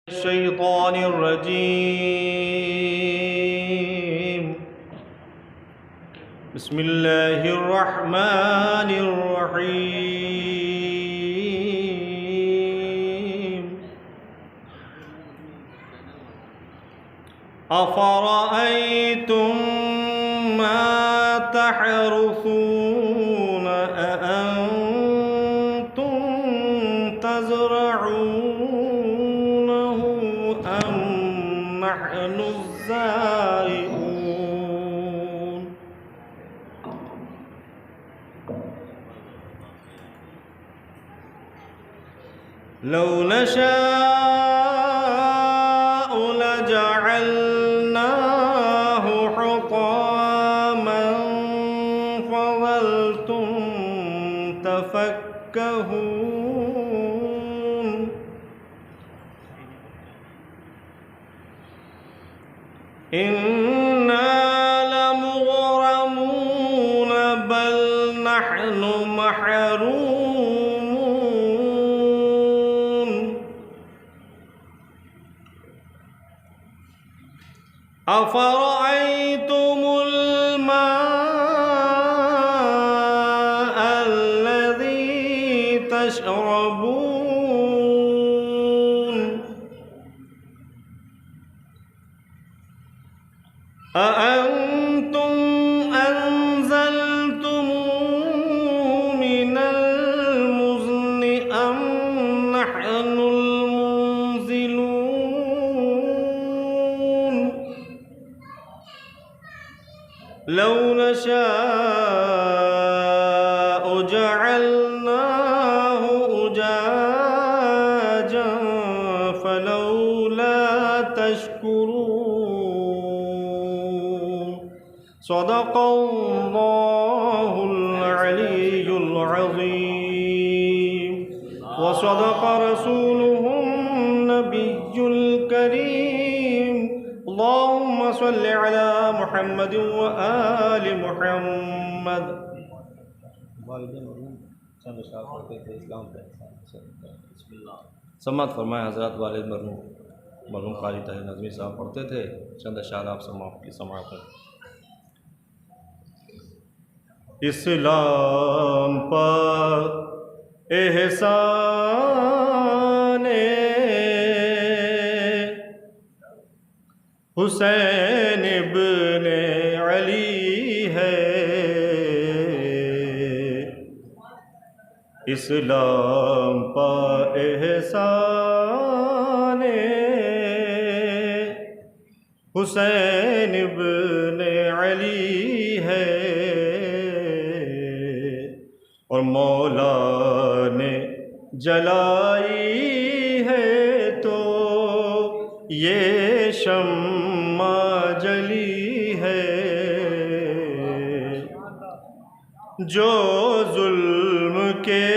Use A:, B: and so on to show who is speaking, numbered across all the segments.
A: الشيطان الرجيم. بسم الله الرحمن الرحيم. أفرأيتم ما تحرثون أأنتم تزرعونه أم نحن الزارعون. لو نشاء لجعلناه حطاما فظلتم تفكهون. إنا لمغرمون بل نحن محرومون. أفرأيتم الماء الذي تشربون أأنتم أنزلتموه من المزن أم نحن المنزلون. لو نشاء جعلناه أجاجا فلولا تشكرون. صدق الله العلي العظيم وصدق رسوله النبي الكريم. اللهم صل على محمد وآل محمد. سماعت فرمائے حضرات والد مرحوم قاری طاہر نظمی صاحب پڑھتے تھے، چند اشعار آپ کی سماعت میں. اسلام پر احسان حسین ابن علی ہے. اسلام پر احسان حسین ابن علی ہے اور مولا نے جلائی ہے تو یہ شمع جلی ہے. جو ظلم کے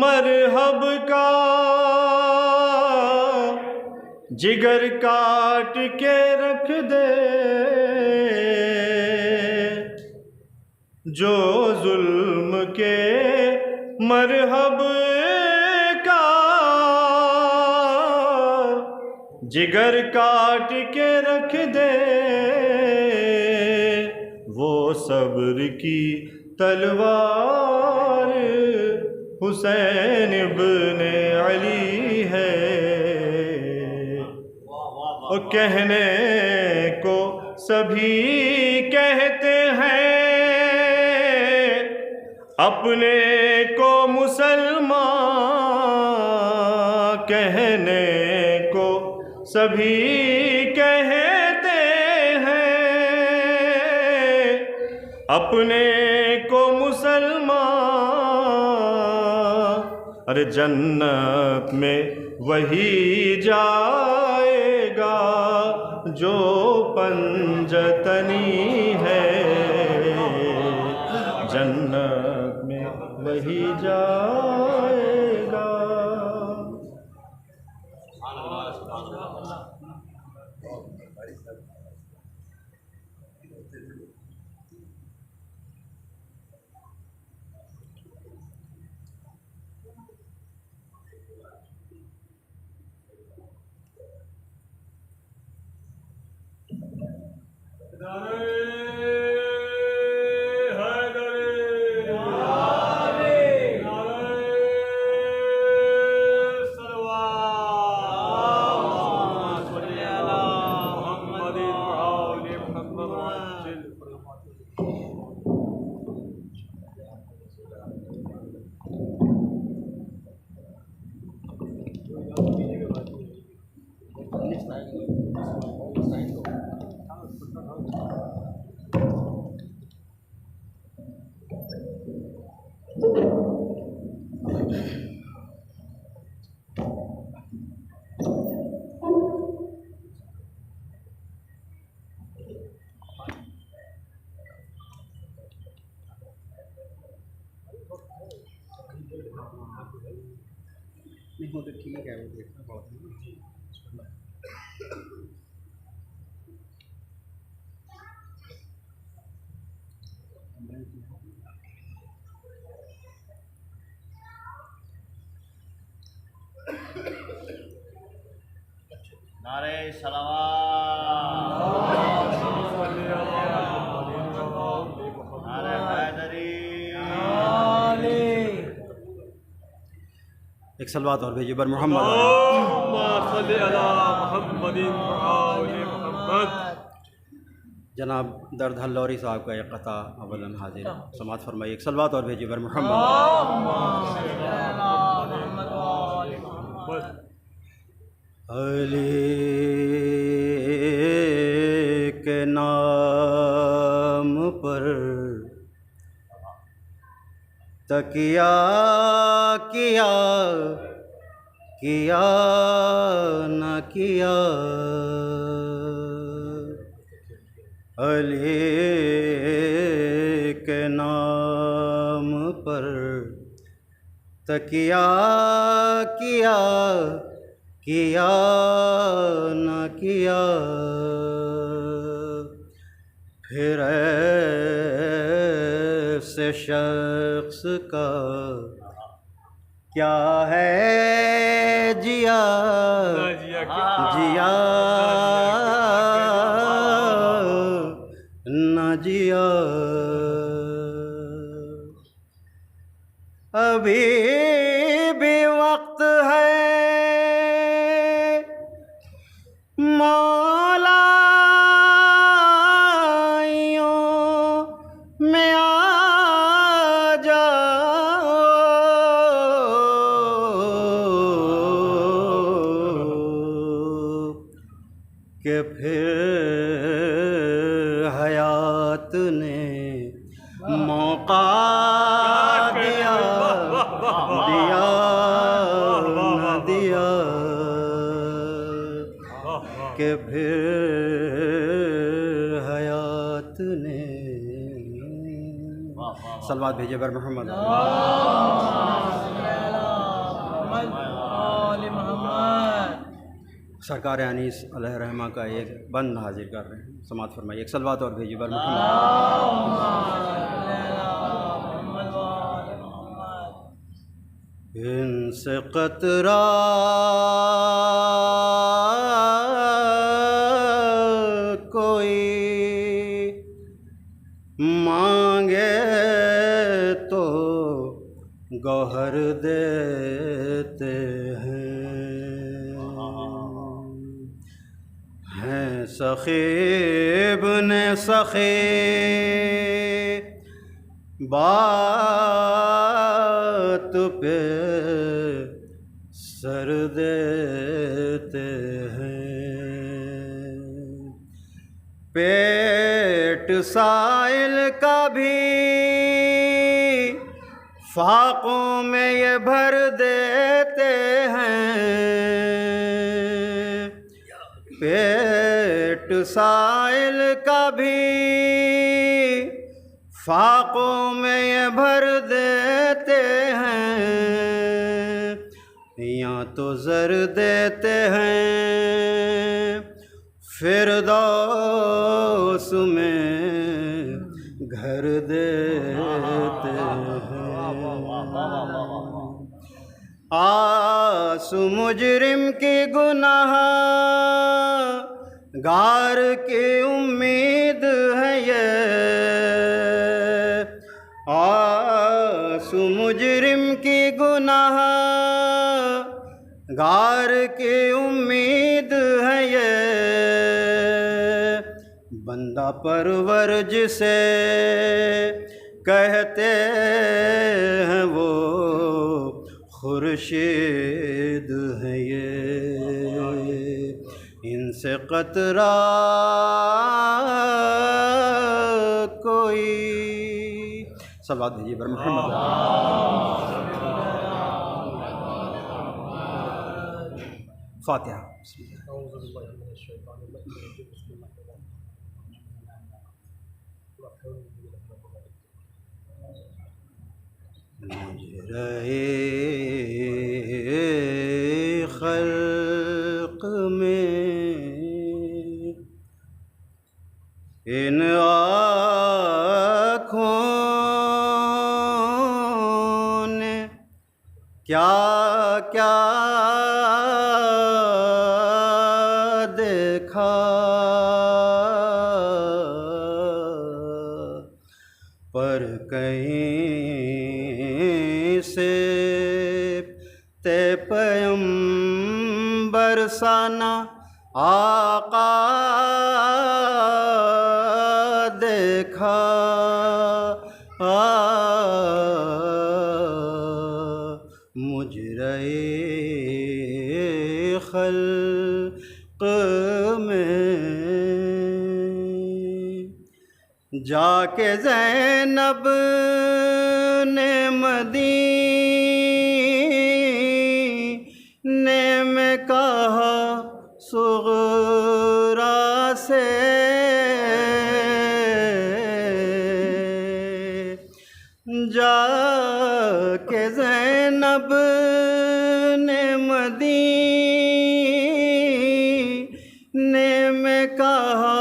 A: مرہب کا جگر کاٹ کے رکھ دے، جو ظلم کے مرہب کا جگر کاٹ کے رکھ دے، وہ صبر کی تلوار حسین ابن علی ہے. اور کہنے کو سبھی کہتے ہیں، اپنے کو مسلمان کہنے کو سبھی کہتے ہیں، اپنے کو مسلمان. ارے جنت میں وہی جائے گا جو پنجتنی ہے. جنت میں وہی جائے گا.
B: ٹھیک ہے وہ دیکھنا بہت
C: نعرہ صلوات، نعرہ حیدری،
B: ایک صلوات اور بھیجیے بر محمد
D: صلی علی محمد وآل محمد۔
B: جناب درد ہلوری صاحب کا ایک قطع اولاً حاضر سماعت فرمائیے، ایک صلوات اور بھیجیے بر محمد۔ علی کے نام پر تکیہ کیا نہ کیا، علی کے نام پر تکیہ کیا نہ کیا، پھر ایسے شخص کا کیا ہے جیا نہ جیا، ابھی بھی وقت ہے مولائیوں میں آ جاؤ، کہ پھر حیات نے موقع دیا نہ دیا، کہ پھر حیات نے صلوات بھیجے بر محمد۔ سرکار انیس علیہ الرحمہ کا ایک بند حاضر کر رہے ہیں، سماعت فرمائیے، ایک صلوات اور بھیجیے بر محمد۔ ان سے قطرہ کوئی مانگے تو گوہر دیتے ہیں سخی ابن سخی بات پہ سر دیتے ہیں، پیٹ سائل کا بھی فاقوں میں یہ بھر دیتے ہیں، پیٹ سائل کا بھی فاقوں میں یہ بھر دیتے ہیں، یا تو زر دیتے ہیں فردوس میں گھر دیتے ہیں، آس مجرم کی گناہ گار کی امید ہے یہ، آس مجرم کی گناہ گار کی امید ہے یہ، بندہ پرور جسے کہتے ہیں وہ خورشید ہے یہ، ان سے قطرہ کوئی صلوات بھیجیے بر محمد فاتحہ مجرے خلق میں ان آنکھوں نے کیا کیا دیکھا پر کہیں سے تے پیمبر سانا آقا دیکھا مجرے خلق میں جا کے زینب نے مدینے میں کہا صغرا سے جا کے زینب نے مدینے میں کہا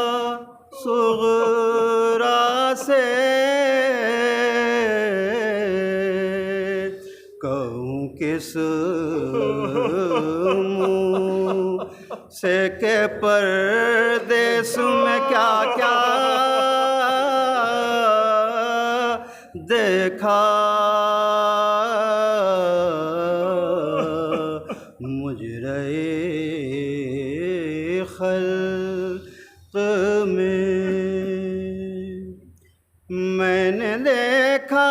B: صغرا سے کہوں کس منہ سے کہ پردیس میں کیا کیا دیکھا مجرے خلق میں نے دیکھا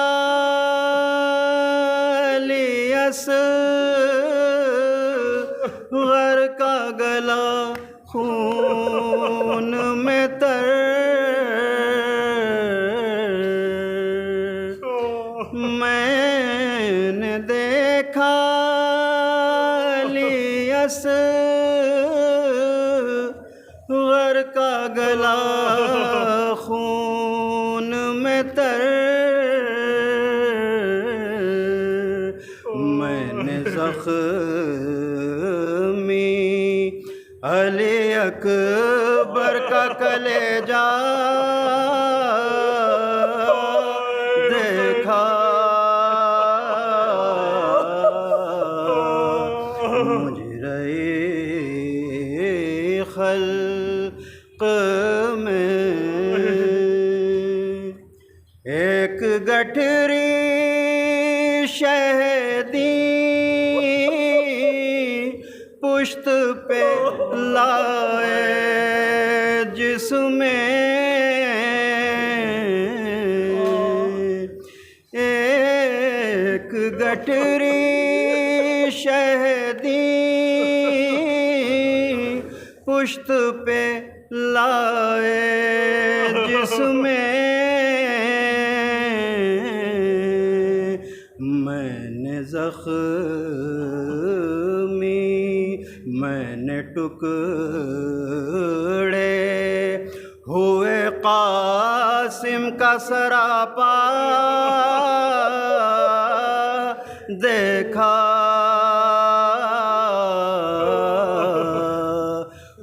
B: اصغر کا گلا خون میں تر میں نے دیکھا اصغر کا گلا خون میں تر میں نے زخمی علی اکبر کا کلیجہ دیکھا مجرے خلق میں ایک گٹھری شہدی پشت پہ لائے جس میں ایک گٹھری شہدی پشت پہ لائے جس میں نے زخمی میں نے ٹکڑے ہوئے قاسم کا سراپا دیکھا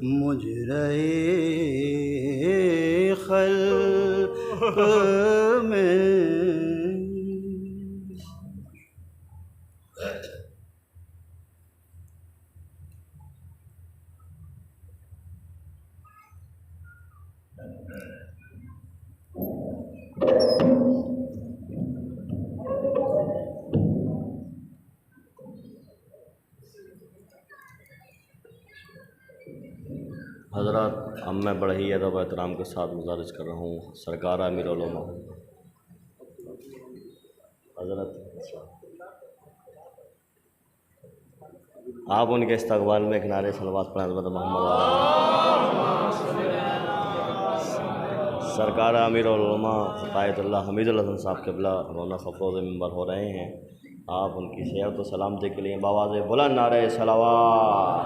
B: مجرے خلق میں
A: حضرات اب میں بڑے ہی ادب و احترام کے ساتھ گزارش کر رہا ہوں سرکار امیر العلماء حضرت
C: آپ ان کے استقبال میں ایک نعرے صلوات پڑھیں حضرت محمد سرکار امیر العلماء عطایت اللہ حمید الحسن صاحب قبلہ رونق افروز ممبر ہو رہے ہیں. آپ ان کی صحت و سلامتی کے لیے بآواز بلند نعرے صلوات.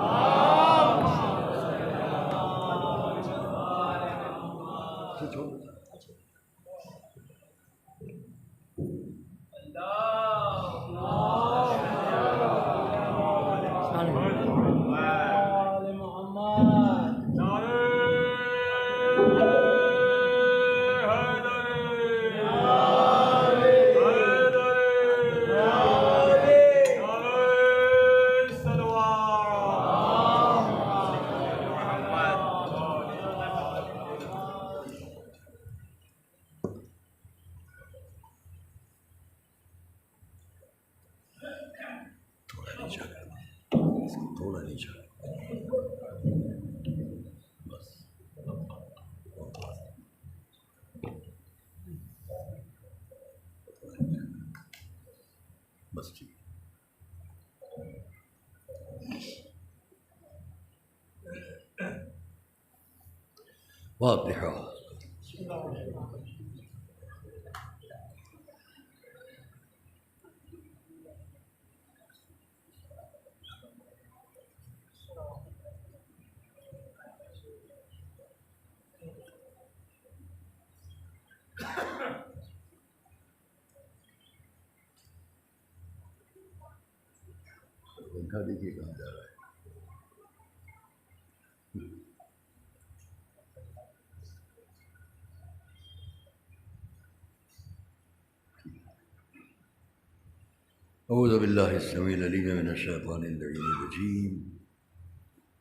E: تھوڑا نیچے بس ٹھیک. فاتحہ. پنکھا دیکھیے کہاں جا رہا ہے. اعوذ باللہ السمیع العلیم من الشیطان اللعین الرجیم.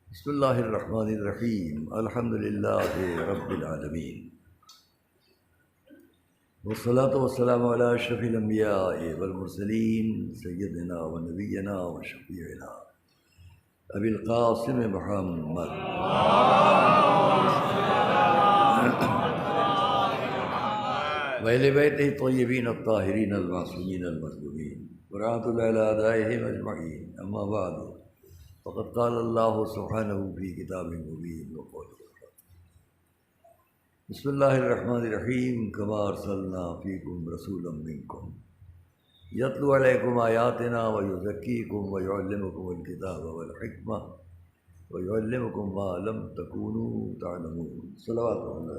E: بسم اللہ الرحمن الرحیم. الحمد للہ رب العالمین والصلاة والسلام علی اشرف الانبیاء والمرسلین سیدنا و نبینا و شفیعنا ابی القاسم محمد وإہل بیتہ الطیبین الطاہرین المعصومین المظلومین ورحمۃ اللہ علی اعدائہم اجمعین. اما بعد فقد قال اللہ سبحانہ فی کتابہ المبین وقوله بسم اللہ الرحمن الرحیم. کما ارسلنا فیکم رسولا منکم یتلو علیکم آیاتنا ویزکیکم ویعلمکم الکتاب والحکمہ ویعلمکم ما لم تکونوا تعلمون. صلوات اللہ.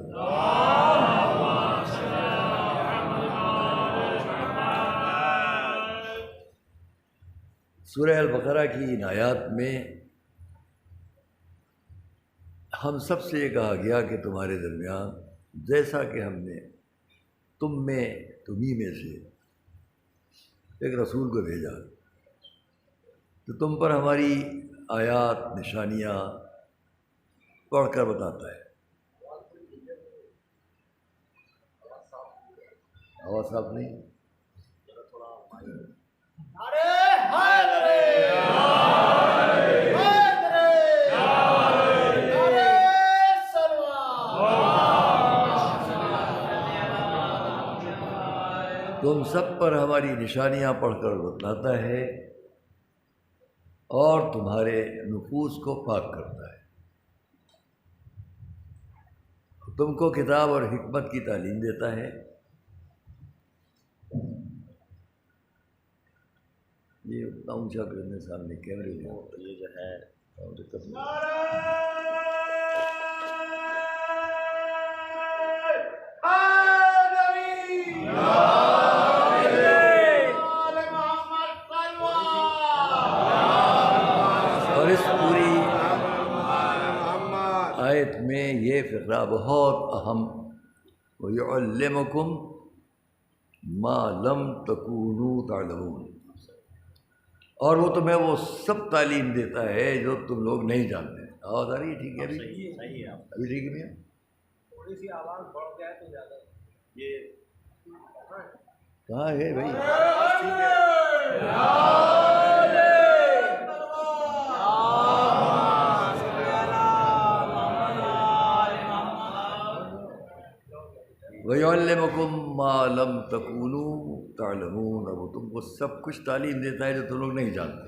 E: سورہ البقرہ کی ان آیات میں ہم سب سے یہ کہا گیا کہ تمہارے درمیان جیسا کہ ہم نے تمہیں میں سے ایک رسول کو بھیجا تو تم پر ہماری آیات نشانیاں پڑھ کر بتاتا ہے. آواز صاف نہیں. تم سب پر ہماری نشانیاں پڑھ کر بتلاتا ہے اور تمہارے نفوس کو پاک کرتا ہے. تم کو کتاب اور حکمت کی تعلیم دیتا ہے. یہ اتنا اونچا کرنے سامنے کیمرے میں
C: یہ جو ہے
E: اور اس پوری آیت میں یہ فقرہ بہت اہم وَيُعَلِّمُكُمْ مَا لَمْ تَكُونُوا تَعْلَمُونَ. اور وہ تمہیں وہ سب تعلیم دیتا ہے جو تم لوگ نہیں جانتے. آواز آ رہی ہے ٹھیک ہے؟ ابھی
C: صحیح ہے.
E: ابھی ٹھیک ہے؟
D: تھوڑی سی آواز بڑھ جائے تو زیادہ
C: یہ
E: کہاں ہے بھائی؟ وَيُعَلِّمُكُمْ مَا لَمْ تَكُونُوا تَعْلَمُونَ. وہ تم کو سب کچھ تعلیم دیتا ہے جو تم لوگ نہیں جانتے.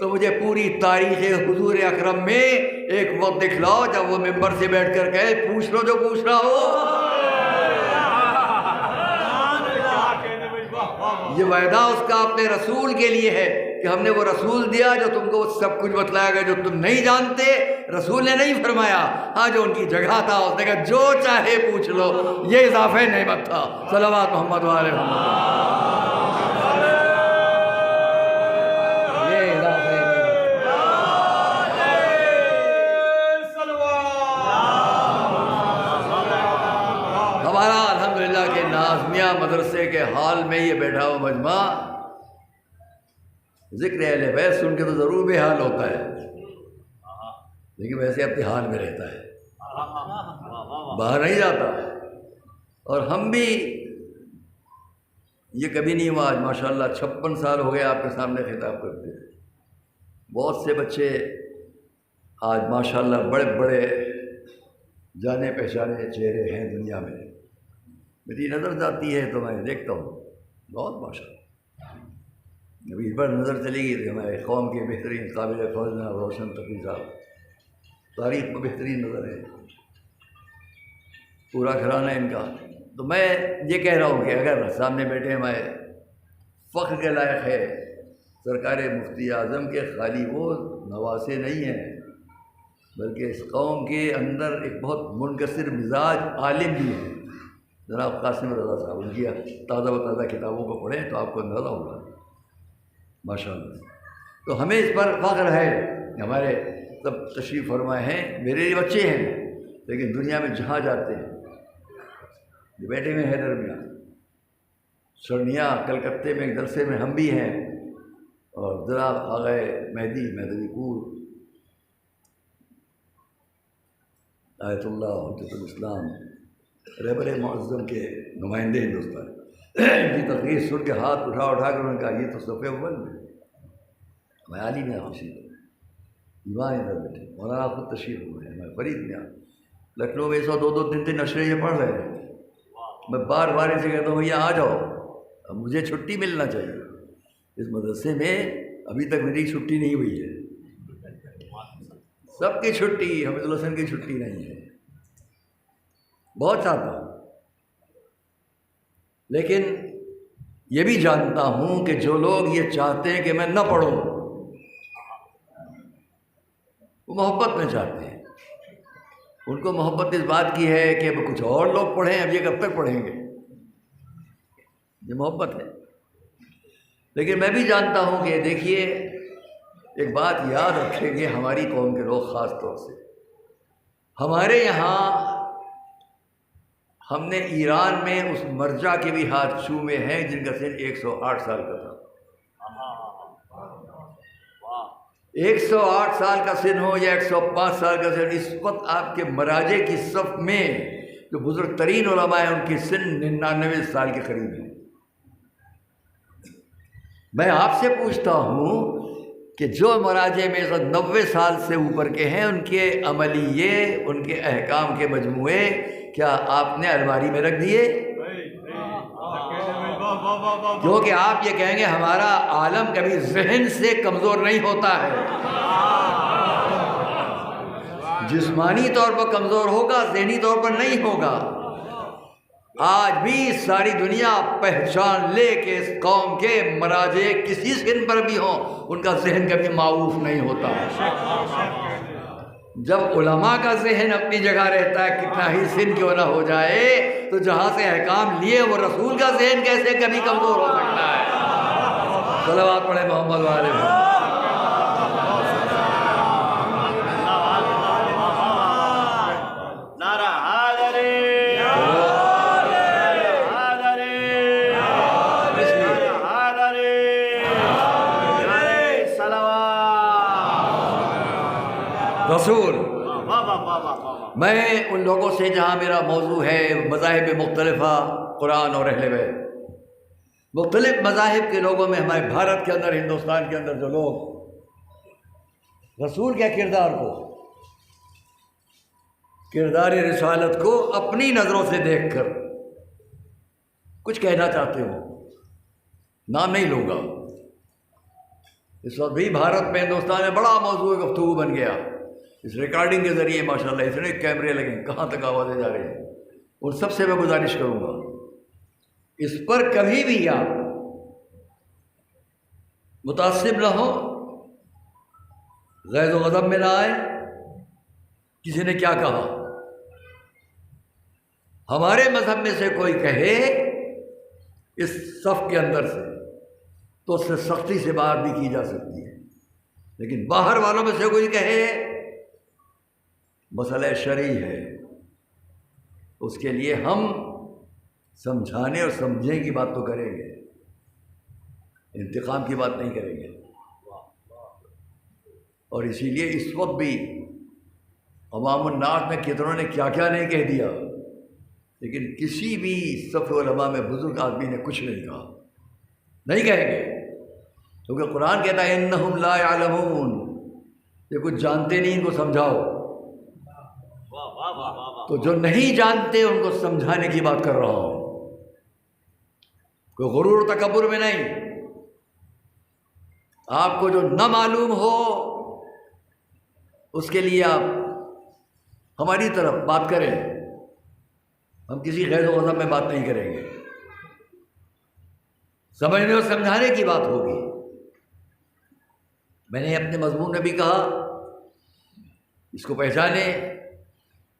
E: تو مجھے پوری تاریخ حضور اکرم میں ایک وقت دکھلاؤ جب وہ ممبر سے بیٹھ کر کہے پوچھ لو جو پوچھنا ہو۔ یہ وعدہ اس کا اپنے رسول کے لیے ہے کہ ہم نے وہ رسول دیا جو تم کو سب کچھ بتلایا گیا جو تم نہیں جانتے۔ رسول نے نہیں فرمایا، ہاں جو ان کی جگہ تھا اس نے کہا جو چاہے پوچھ لو، یہ اضافہ نعمت تھا۔ صلوات محمد وعلیہ محمد۔ ہمارا الحمدللہ کہ نازمیہ مدرسے کے حال میں یہ بیٹھا ہوا مجمع ذکر اہل بیت سن کے تو ضرور بے حال ہوتا ہے، لیکن ویسے اپنے حال میں رہتا ہے، باہر نہیں جاتا۔ اور ہم بھی یہ کبھی نہیں ہوا، آج ماشاءاللہ 56 سال ہو گئے آپ کے سامنے خطاب کرتے ہیں۔ بہت سے بچے آج ماشاءاللہ بڑے بڑے جانے پہچانے چہرے ہیں دنیا میں، میری نظر جاتی ہے تو میں دیکھتا ہوں بہت ماشاءاللہ۔ ابھی اس پر نظر چلے گی کہ ہمارے قوم کے بہترین قابل فضل روشن تقی صاحب، تاریخ میں بہترین نظر ہے، پورا گھرانہ ان کا۔ تو میں یہ کہہ رہا ہوں کہ اگر سامنے بیٹھے ہمارے فخر کے لائق ہے سرکار مفتی اعظم کے خالی وہ نواسے نہیں ہیں، بلکہ اس قوم کے اندر ایک بہت منکسر مزاج عالم بھی ہے جناب قاسم رضا صاحب۔ ان کی تازہ و تازہ کتابوں کو پڑھیں تو آپ کو اندازہ ہوگا ماشاءاللہ۔ تو ہمیں اس پر فخر ہے، ہمارے سب تشریف فرمائے ہیں، میرے لیے بچے ہیں لیکن دنیا میں جہاں جاتے ہیں یہ بیٹھے ہوئے حیدر میاں سرنیا کلکتے میں ایک جلسے میں ہم بھی ہیں، اور جناب آغائے مہدی پور آیت اللہ حجت الاسلام رہبر معظم کے نمائندے ہندوستان ان کی تقریر سن کے ہاتھ اٹھا کر انہوں نے کہا یہ تو صفحہ اول میں میں عالی میں خوشی ایمان ادھر بیٹھے مولانا خود تشریف ہوئے ہیں، میں فرید میں لکھنؤ میں 102 دن نشرے یہ پڑھ رہے ہیں۔ میں بار بار ان سے کہتا ہوں یہ آ جاؤ، اب مجھے چھٹی ملنا چاہیے، اس مدرسے میں ابھی تک میری چھٹی نہیں ہوئی ہے، سب کی چھٹی، حمید الحسن کی چھٹی نہیں ہے، بہت چاہتا ہوں، لیکن یہ بھی جانتا ہوں کہ جو لوگ یہ چاہتے ہیں کہ میں نہ پڑھوں وہ محبت میں چاہتے ہیں، ان کو محبت اس بات کی ہے کہ اب کچھ اور لوگ پڑھیں، اب یہ کب تک پڑھیں گے، یہ محبت ہے۔ لیکن میں بھی جانتا ہوں کہ دیکھیے ایک بات یاد رکھیں گے ہماری قوم کے لوگ خاص طور سے، ہمارے یہاں ہم نے ایران میں اس مرجع کے بھی ہاتھ چومے ہیں جن کا سن 108 سال کا تھا، 108 سال کا سن ہو یا 105 سال کا سن، اس وقت آپ کے مراجع کی صف میں جو بزرگ ترین علماء ہیں ان کی سن 99 سال کے قریب ہے۔ میں آپ سے پوچھتا ہوں کہ جو مراجع میں 90 سال سے اوپر کے ہیں ان کے عملیے، ان کے احکام کے مجموعے کیا آپ نے الماری میں رکھ دیے؟ کیونکہ آپ یہ کہیں گے ہمارا عالم کبھی ذہن سے کمزور نہیں ہوتا ہے، جسمانی طور پر کمزور ہوگا، ذہنی طور پر نہیں ہوگا۔ آج بھی ساری دنیا پہچان لے کہ اس قوم کے مراجع کسی سن پر بھی ہوں ان کا ذہن کبھی معروف نہیں ہوتا۔ جب علماء کا ذہن اپنی جگہ رہتا ہے کتنا ہی سن کیوں نہ ہو جائے، تو جہاں سے احکام لیے وہ رسول کا ذہن کیسے کبھی کمزور ہو سکتا ہے؟ صلوات پڑھے محمد والے میں۔ رسول میں ان لوگوں سے جہاں میرا موضوع ہے مذاہب مختلفہ قرآن اور اہل بیت، مختلف مذاہب کے لوگوں میں ہمارے بھارت کے اندر، ہندوستان کے اندر جو لوگ رسول کے کردار کو، کردار رسالت کو اپنی نظروں سے دیکھ کر کچھ کہنا چاہتے ہو، نام نہیں لوں گا، اس وقت بھی بھارت میں ہندوستان میں بڑا موضوع گفتگو بن گیا اس ریکارڈنگ کے ذریعے، ماشاءاللہ اتنے کیمرے لگے، کہاں تک آوازیں جا رہی ہیں۔ ان سب سے میں گزارش کروں گا اس پر کبھی بھی آپ متعصب نہ ہو، غیظ و غضب میں نہ آئے کسی نے کیا کہا۔ ہمارے مذہب میں سے کوئی کہے اس صف کے اندر سے تو اس سے سختی سے بات بھی کی جا سکتی ہے، لیکن باہر والوں میں سے کوئی کہے مسئلہ شرعی ہے، اس کے لیے ہم سمجھانے اور سمجھنے کی بات تو کریں گے، انتقام کی بات نہیں کریں گے۔ اور اسی لیے اس وقت بھی عوام الناس میں کتنوں نے کیا کیا نہیں کہہ دیا، لیکن کسی بھی صف علماء میں بزرگ آدمی نے کچھ نہیں کہا، نہیں کہیں گے، کیونکہ قرآن کہتا ہے انہم لا یعلمون، یہ کچھ جانتے نہیں، ان کو سمجھاؤ۔ تو جو نہیں جانتے ان کو سمجھانے کی بات کر رہا ہوں، کوئی غرور و تکبر میں نہیں۔ آپ کو جو نہ معلوم ہو اس کے لیے آپ ہماری طرف بات کریں، ہم کسی غیظ و غضب میں بات نہیں کریں گے، سمجھنے اور سمجھانے کی بات ہوگی۔ میں نے اپنے مضمون میں بھی کہا، اس کو پہچانے،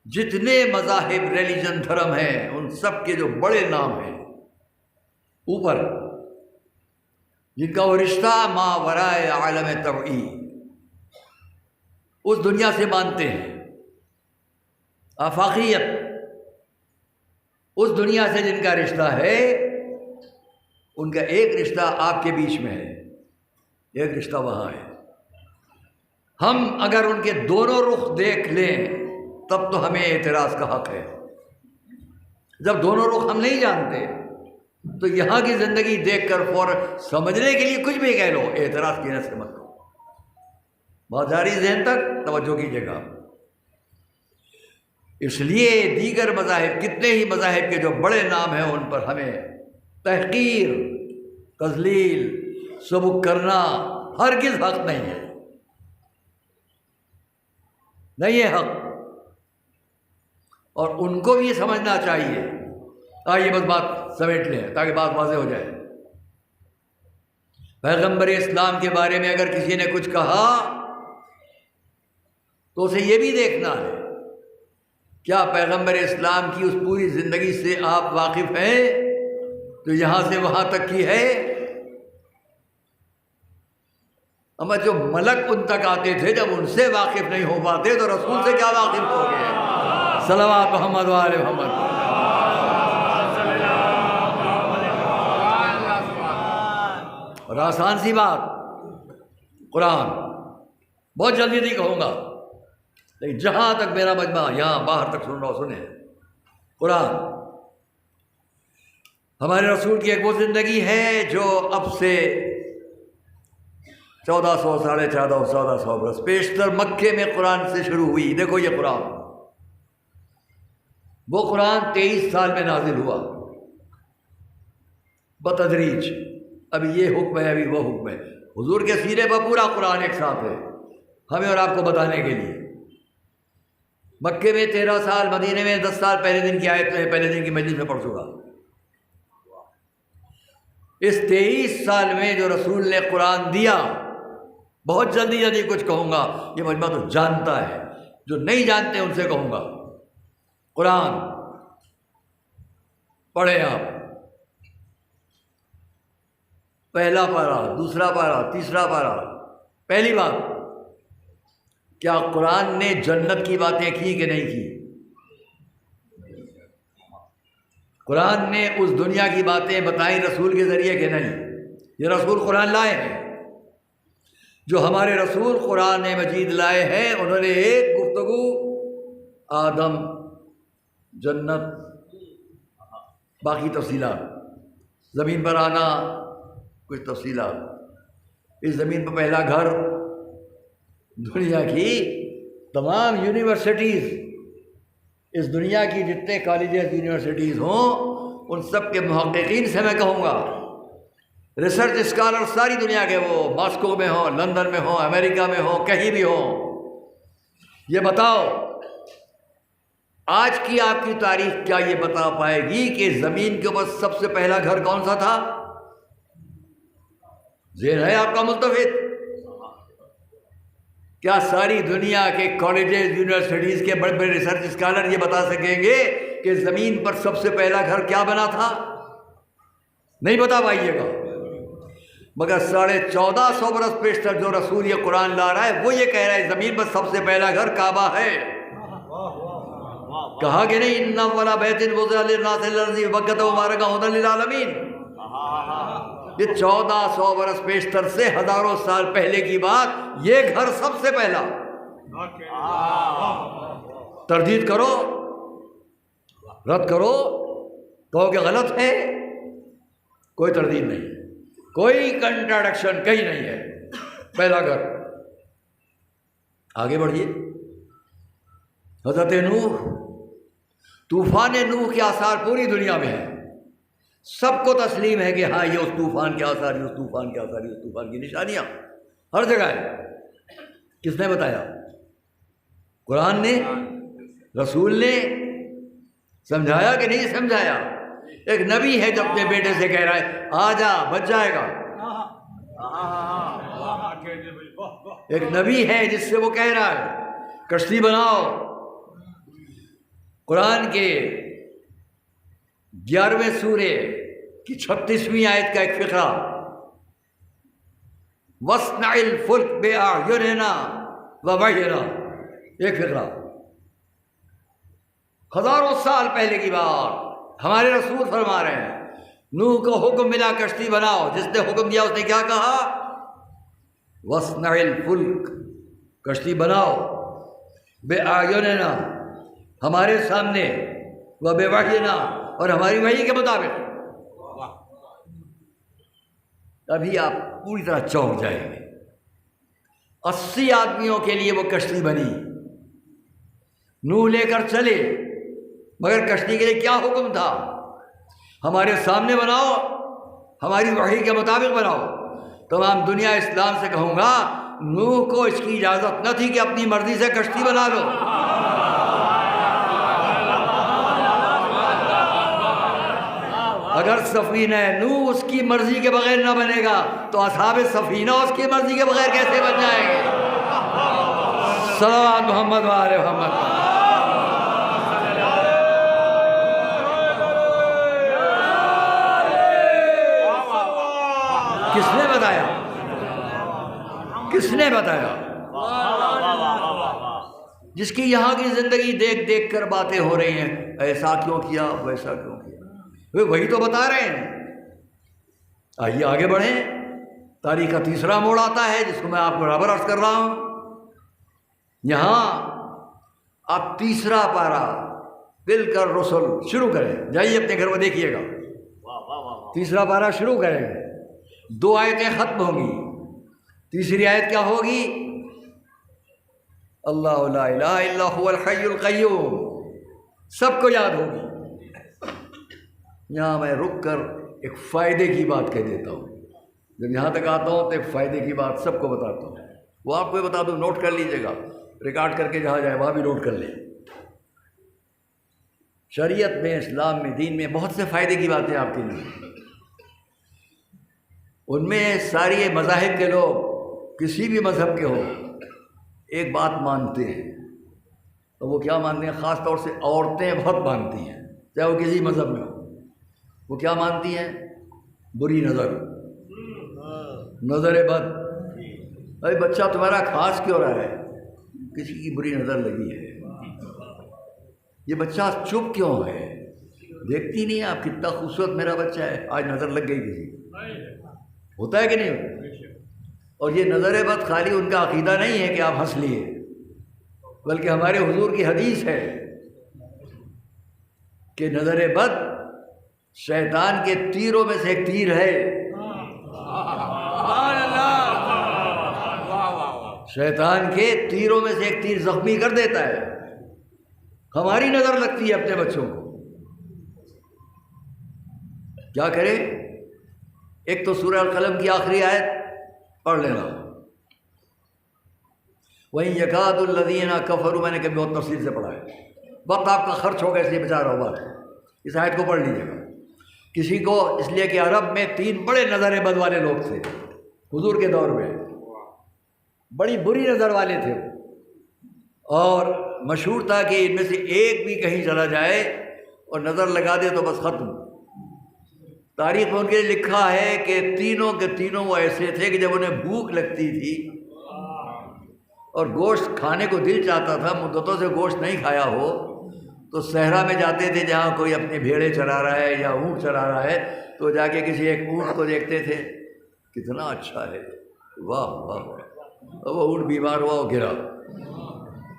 E: جتنے مذاہب، ریلیجن، دھرم ہیں، ان سب کے جو بڑے نام ہیں اوپر، جن کا وہ رشتہ ما ورائے عالم طبعی، اس دنیا سے مانتے ہیں، آفاقیت، اس دنیا سے جن کا رشتہ ہے، ان کا ایک رشتہ آپ کے بیچ میں ہے، ایک رشتہ وہاں ہے۔ ہم اگر ان کے دونوں رخ دیکھ لیں تب تو ہمیں اعتراض کا حق ہے۔ جب دونوں رخ ہم نہیں جانتے تو یہاں کی زندگی دیکھ کر فوراً سمجھنے کے لیے کچھ بھی کہہ لو، اعتراض کی نظر سے مت کرو، بات جاری ذہن تک توجہ کیجیے گا۔ اس لیے دیگر مذاہب، کتنے ہی مذاہب کے جو بڑے نام ہیں، ان پر ہمیں تحقیر، تذلیل، سبک کرنا ہرگز حق نہیں ہے، نہیں ہے حق۔ اور ان کو بھی یہ سمجھنا چاہیے۔ آئیے بس بات سمیٹ لیں تاکہ بات واضح ہو جائے۔ پیغمبر اسلام کے بارے میں اگر کسی نے کچھ کہا تو اسے یہ بھی دیکھنا ہے کیا پیغمبر اسلام کی اس پوری زندگی سے آپ واقف ہیں تو یہاں سے وہاں تک کی ہے؟ اما جو ملک ان تک آتے تھے، جب ان سے واقف نہیں ہو پاتے تو رسول سے کیا واقف ہو گئے؟ صلوات محمد و آل محمد۔ اور آسان سی بات، قرآن بہت جلدی نہیں کہوں گا، لیکن جہاں تک میرا مجمع یہاں باہر تک سن رہا ہو سنیں۔ قرآن ہمارے رسول کی ایک وہ زندگی ہے جو اب سے 1400 ساڑھے 1400 برس پیشتر مکے میں قرآن سے شروع ہوئی۔ دیکھو یہ قرآن، وہ قرآن 23 سال میں نازل ہوا بتدریج، ابھی یہ حکم ہے، ابھی وہ حکم ہے۔ حضور کے سیرے پر پورا قرآن ایک ساتھ ہے، ہمیں اور آپ کو بتانے کے لیے۔ مکے میں 13 سال، مدینے میں 10 سال، پہلے دن کی آیت ہے، پہلے دن کی مجلس میں پڑھ چکا۔ اس 23 سال میں جو رسول نے قرآن دیا، بہت جلدی جلدی کچھ کہوں گا، یہ مجمع تو جانتا ہے، جو نہیں جانتے ان سے کہوں گا۔ قرآن پڑھیں آپ، پہلا پارہ، دوسرا پارہ، تیسرا پارہ۔ پہلی بات، کیا قرآن نے جنت کی باتیں کی کہ نہیں کی؟ قرآن نے اس دنیا کی باتیں بتائیں رسول کے ذریعے کہ نہیں؟ یہ رسول قرآن لائے ہیں۔ جو ہمارے رسول قرآن مجید لائے ہیں، انہوں نے ایک گفتگو آدم، جنت، باقی تفصیلات، زمین پر آنا، کچھ تفصیلات، اس زمین پر پہلا گھر، دنیا کی تمام یونیورسٹیز، اس دنیا کی جتنے کالجز، یونیورسٹیز ہوں، ان سب کے محققین سے میں کہوں گا ریسرچ اسکالر ساری دنیا کے، وہ ماسکو میں ہوں، لندن میں ہوں، امریکہ میں ہوں، کہیں بھی ہوں، یہ بتاؤ آج کی آپ کی تاریخ کیا یہ بتا پائے گی کہ زمین کے اوپر سب سے پہلا گھر کون سا تھا؟ ذہن ہے آپ کا ملتفت؟ کیا ساری دنیا کے کالجز یونیورسٹیز کے بڑے بڑے ریسرچ اسکالر یہ بتا سکیں گے کہ زمین پر سب سے پہلا گھر کیا بنا تھا؟ نہیں بتا پائیے گا، مگر 1450 برس پیشتر جو رسول یہ قرآن لا رہا ہے وہ یہ کہہ رہا ہے زمین پر سب سے پہلا گھر کعبہ ہے۔ کہا کہ نہیں ان اول بیت وضع للناس الذی ببکۃ مبارکا ھدی للعالمین، یہ 1400 برس پیشتر سے ہزاروں سال پہلے کی بات، یہ گھر سب سے پہلا۔ تردید کرو، رد کرو، کہو کہ غلط ہے، کوئی تردید نہیں، کوئی کنٹراڈکشن کہیں نہیں ہے، پہلا گھر۔ آگے بڑھیے، حضرت نوح، طوفان نوح کے آثار پوری دنیا میں ہیں، سب کو تسلیم ہے کہ ہاں یہ اس طوفان کے آثار، یہ اس طوفان کے آثار، یہ اس طوفان کی نشانیاں ہر جگہ ہے۔ کس نے بتایا؟ قرآن نے، رسول نے سمجھایا کہ نہیں سمجھایا؟ ایک نبی ہے جو اپنے بیٹے سے کہہ رہا ہے آ جا بچ جائے گا، ایک نبی ہے جس سے وہ کہہ رہا ہے کشتی بناؤ۔ قرآن کے 11ویں سورے کی 36ویں آیت کا ایک فقرہ، وَاصْنَعِ الْفُلْكَ بِأَعْيُنِنَا وَوَحْيِنَا، ایک فقرہ، ہزاروں سال پہلے کی بات، ہمارے رسول فرما رہے ہیں نوح کو حکم ملا کشتی بناؤ، جس نے حکم دیا اس نے کیا کہا؟ وَاصْنَعِ الْفُلْكَ، کشتی بناؤ، بِأَعْيُنِنَا، ہمارے سامنے، وَبِوَحْيِنَا، اور ہماری وحی کے مطابق۔ ابھی آپ پوری طرح چونک جائیں گے۔ 80 آدمیوں کے لیے وہ کشتی بنی، نوح لے کر چلے، مگر کشتی کے لیے کیا حکم تھا؟ ہمارے سامنے بناؤ، ہماری وحی کے مطابق بناؤ۔ تمام دنیا اسلام سے کہوں گا نوح کو اس کی اجازت نہ تھی کہ اپنی مرضی سے کشتی بنا لو۔ اگر سفینہ نوح اس کی مرضی کے بغیر نہ بنے گا تو اصحاب سفینہ اس کی مرضی کے بغیر کیسے بن جائیں گے؟ صلوات محمد و آل محمد۔ کس نے بتایا؟ کس نے بتایا؟ جس کی یہاں کی زندگی دیکھ دیکھ کر باتیں ہو رہی ہیں، ایسا کیوں کیا، ویسا کیوں کیا، وہی تو بتا رہے ہیں۔ آئیے آگے بڑھیں، تاریخ کا تیسرا موڑ آتا ہے جس کو میں آپ کو برابر عرض کر رہا ہوں۔ یہاں آپ تیسرا پارہ تلک الرسل شروع کریں، جائیے اپنے گھر میں دیکھیے گا، تیسرا پارہ شروع کریں، 2 آیتیں ختم ہوں گی، تیسری آیت کیا ہوگی؟ اللہ لا الہ الا هو الحی القیوم، سب کو یاد ہوگی۔ یہاں میں رک کر ایک فائدے کی بات کہہ دیتا ہوں، جب یہاں تک آتا ہوں تو ایک فائدے کی بات سب کو بتاتا ہوں، وہ آپ کو بتا دوں، نوٹ کر لیجیے گا، ریکارڈ کر کے جہاں جائے وہاں بھی نوٹ کر لیں۔ شریعت میں، اسلام میں، دین میں بہت سے فائدے کی باتیں آپ کے لیے، ان میں ساری مذاہب کے لوگ کسی بھی مذہب کے ہو ایک بات مانتے ہیں، تو وہ کیا مانتے ہیں؟ خاص طور سے عورتیں بہت مانتی ہیں، چاہے وہ کسی مذہب میں ہو، وہ کیا مانتی ہیں؟ بری نظر، نظر بد۔ ارے بچہ تمہارا خاص کیوں رہا ہے؟ کسی کی بری نظر لگی ہے۔ یہ بچہ چپ کیوں ہے؟ دیکھتی نہیں آپ کتنا خوبصورت میرا بچہ ہے، آج نظر لگ گئی کسی کو، ہوتا ہے کہ نہیں؟ اور یہ نظر بد خالی ان کا عقیدہ نہیں ہے کہ آپ ہنس لیے، بلکہ ہمارے حضور کی حدیث ہے کہ نظر بد شیطان کے تیروں میں سے ایک تیر ہے، شیطان کے تیروں میں سے ایک تیر زخمی کر دیتا ہے۔ ہماری نظر لگتی ہے اپنے بچوں کو، کیا کرے؟ ایک تو سورہ القلم کی آخری آیت پڑھ لینا، وہیں یکاد الذین کفروا، میں نے کبھی بہت تفصیل سے پڑھا ہے، وقت آپ کا خرچ ہوگا اس لیے بچا رہا ہوں بات، اس آیت کو پڑھ لیجیے گا۔ کسی کو اس لیے کہ عرب میں 3 بڑے نظر بد والے لوگ تھے حضور کے دور میں، بڑی بری نظر والے تھے، اور مشہور تھا کہ ان میں سے ایک بھی کہیں چلا جائے اور نظر لگا دے تو بس ختم۔ تاریخ میں ان کے لیے لکھا ہے کہ تینوں کے تینوں وہ ایسے تھے کہ جب انہیں بھوک لگتی تھی اور گوشت کھانے کو دل چاہتا تھا، مدتوں سے گوشت نہیں کھایا ہو، تو صحرا میں جاتے تھے جہاں کوئی اپنی بھیڑیں چرا رہا ہے یا اونٹ چرا رہا ہے، تو جا کے کسی ایک اونٹ کو دیکھتے تھے، کتنا اچھا ہے، واہ واہ، اور وہ اونٹ بیمار ہوا، وہ گرا،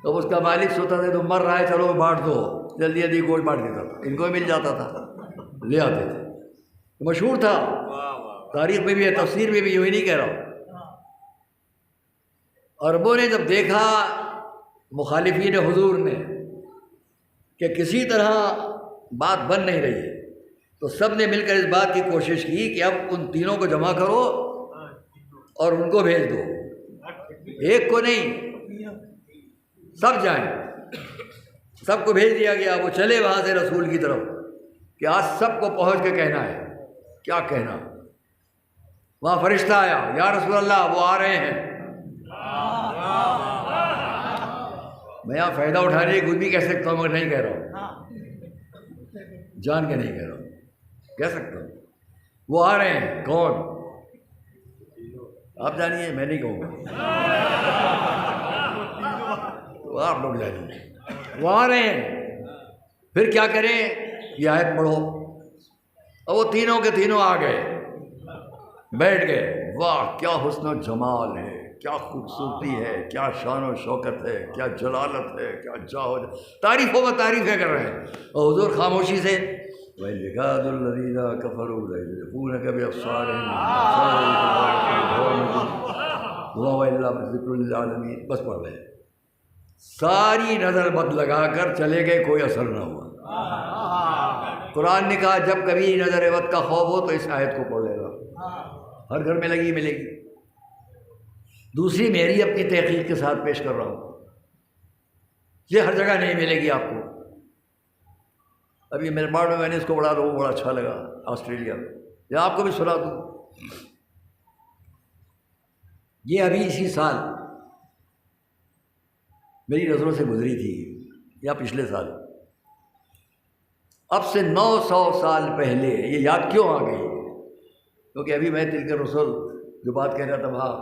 E: تو اس کا مالک سوچتا تھا تو مر رہا ہے، چلو بانٹ دو، جلدی جلدی گوشت بانٹ دیتا تھا، ان کو بھی مل جاتا تھا، لے آتے تھے، مشہور تھا، تاریخ میں بھی ہے، تفسیر میں بھی، یوں ہی نہیں کہہ رہا ہوں۔ عربوں نے جب دیکھا مخالفین حضور نے کہ کسی طرح بات بن نہیں رہی ہے، تو سب نے مل کر اس بات کی کوشش کی کہ اب ان تینوں کو جمع کرو اور ان کو بھیج دو، ایک کو نہیں، سب جائیں، سب کو بھیج دیا گیا۔ وہ چلے وہاں سے رسول کی طرف کہ آج سب کو پہنچ کے کہنا ہے، کیا کہنا؟ وہاں فرشتہ آیا، یا رسول اللہ وہ آ رہے ہیں۔ میں یہاں فائدہ اٹھانے کی کچھ بھی کہہ سکتا ہوں، مگر نہیں کہہ رہا ہوں، جان کے نہیں کہہ رہا ہوں، کہہ سکتا ہوں، وہ آ رہے ہیں۔ کون؟ آپ جانیے، میں نہیں کہوں گا، وہ آپ لوگ جانیے، وہ آ رہے ہیں۔ پھر کیا کریں؟ یہ آیت پڑھو، اور وہ تینوں کے تینوں آ گئے، بیٹھ گئے۔ واہ کیا حسن و جمال ہے، کیا خوبصورتی ہے، کیا شان و شوکت ہے، کیا جلالت ہے، کیا جاہ، تعریفوں میں تعریفیں کر رہے ہیں، اور حضور خاموشی سے وَيَكَادُ الَّذِينَ كَفَرُوا لَيُزْلِقُونَكَ بِأَبْصَارِهِمْ وَمَا إِلَّا ذِكْرٌ لِلْعَالَمِينَ، بس پڑھ رہے ہیں، ساری نظر بد لگا کر چلے گئے، کوئی اثر نہ ہوا۔ قرآن نے کہا جب کبھی نظر بد کا خوف ہو تو اس آیت کو پڑھ لینا، ہر گھر میں لگی ملے گی۔ دوسری میری اپنی تحقیق کے ساتھ پیش کر رہا ہوں، یہ ہر جگہ نہیں ملے گی آپ کو۔ ابھی میلبارن میں نے اس کو پڑھا تو وہ بڑا اچھا لگا، آسٹریلیا میں، یا آپ کو بھی سنا دوں۔ یہ ابھی اسی سال میری نظروں سے گزری تھی، یا پچھلے سال، اب سے 900 سال پہلے۔ یہ یاد کیوں آ گئی؟ کیونکہ ابھی میں تلک رسول جو بات کہہ رہا تھا وہاں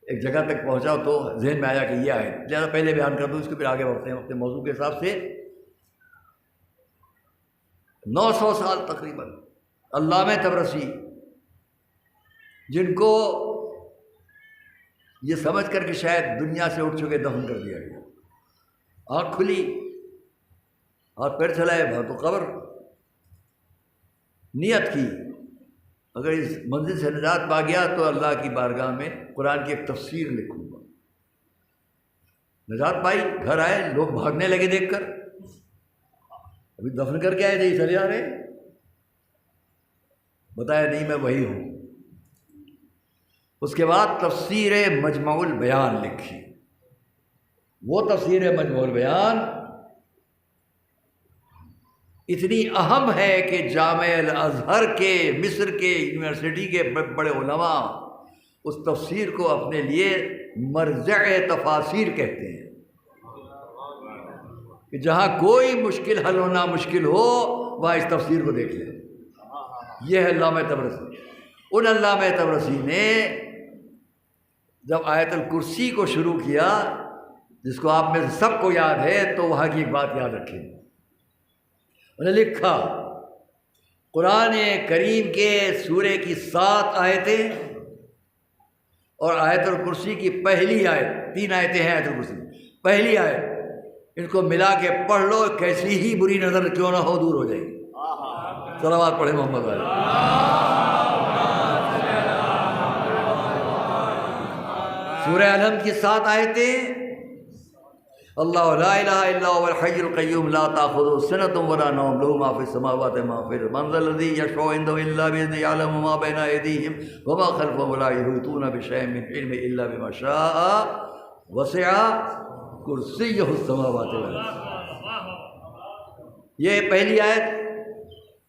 E: ایک جگہ تک پہنچا تو ذہن میں آیا کہ یہ آئے، زیادہ پہلے بیان کر دوں، اس کو پھر آگے بڑھتے ہیں اپنے موضوع کے حساب سے۔ 900 سال تقریباً علامہ طبرسی، جن کو یہ سمجھ کر کہ شاید دنیا سے اٹھ چکے دفن کر دیا گیا، آنکھ کھلی، ہاتھ پیر چلائے، بھا تو قبر، نیت کی اگر اس منزل سے نجات پا گیا تو اللہ کی بارگاہ میں قرآن کی ایک تفسیر لکھوں گا۔ نجات پائی، گھر آئے، لوگ بھاگنے لگے دیکھ کر، ابھی دفن کر کے آئے تھے، چلے آ رہے، بتایا نہیں میں وہی ہوں۔ اس کے بعد تفسیر مجمع البیان لکھی، وہ تفسیر مجمع البیان اتنی اہم ہے کہ جامع الازہر کے، مصر کے یونیورسٹی کے بڑے علماء اس تفسیر کو اپنے لیے مرجع تفاسیر کہتے ہیں، کہ جہاں کوئی مشکل حل ہونا مشکل ہو وہاں اس تفسیر کو دیکھ لیں۔ یہ ہے علامہ طبرسی۔ ان علامہ طبرسی نے جب آیت الکرسی کو شروع کیا، جس کو آپ میں سے سب کو یاد ہے، تو وہاں کی ایک بات یاد رکھیں، انہوں نے لکھا قرآن کریم کے سورے کی 7 آیتیں اور آیت الکرسی کی پہلی آیت، 3 آیتیں ہیں آیت الکرسی، پہلی آیت، ان کو ملا کے پڑھ لو، کیسی ہی بری نظر کیوں نہ ہو دور ہو جائے گی۔ صلوات پڑھیں محمد علیہ۔ سورہ الحمد کی 7 آیتیں اللہ لا الہ الا هو الحی القیوم لا تأخذه سنة ولا نوم له ما في السماوات وما في الارض من ذا الذي يشفع عنده الا باذنه يعلم ما بين ايديهم وما خلفهم ولا يحيطون بشيء من علمه الا بما شاء وسع کرسیہ السماوات والارض. یہ پہلی آیت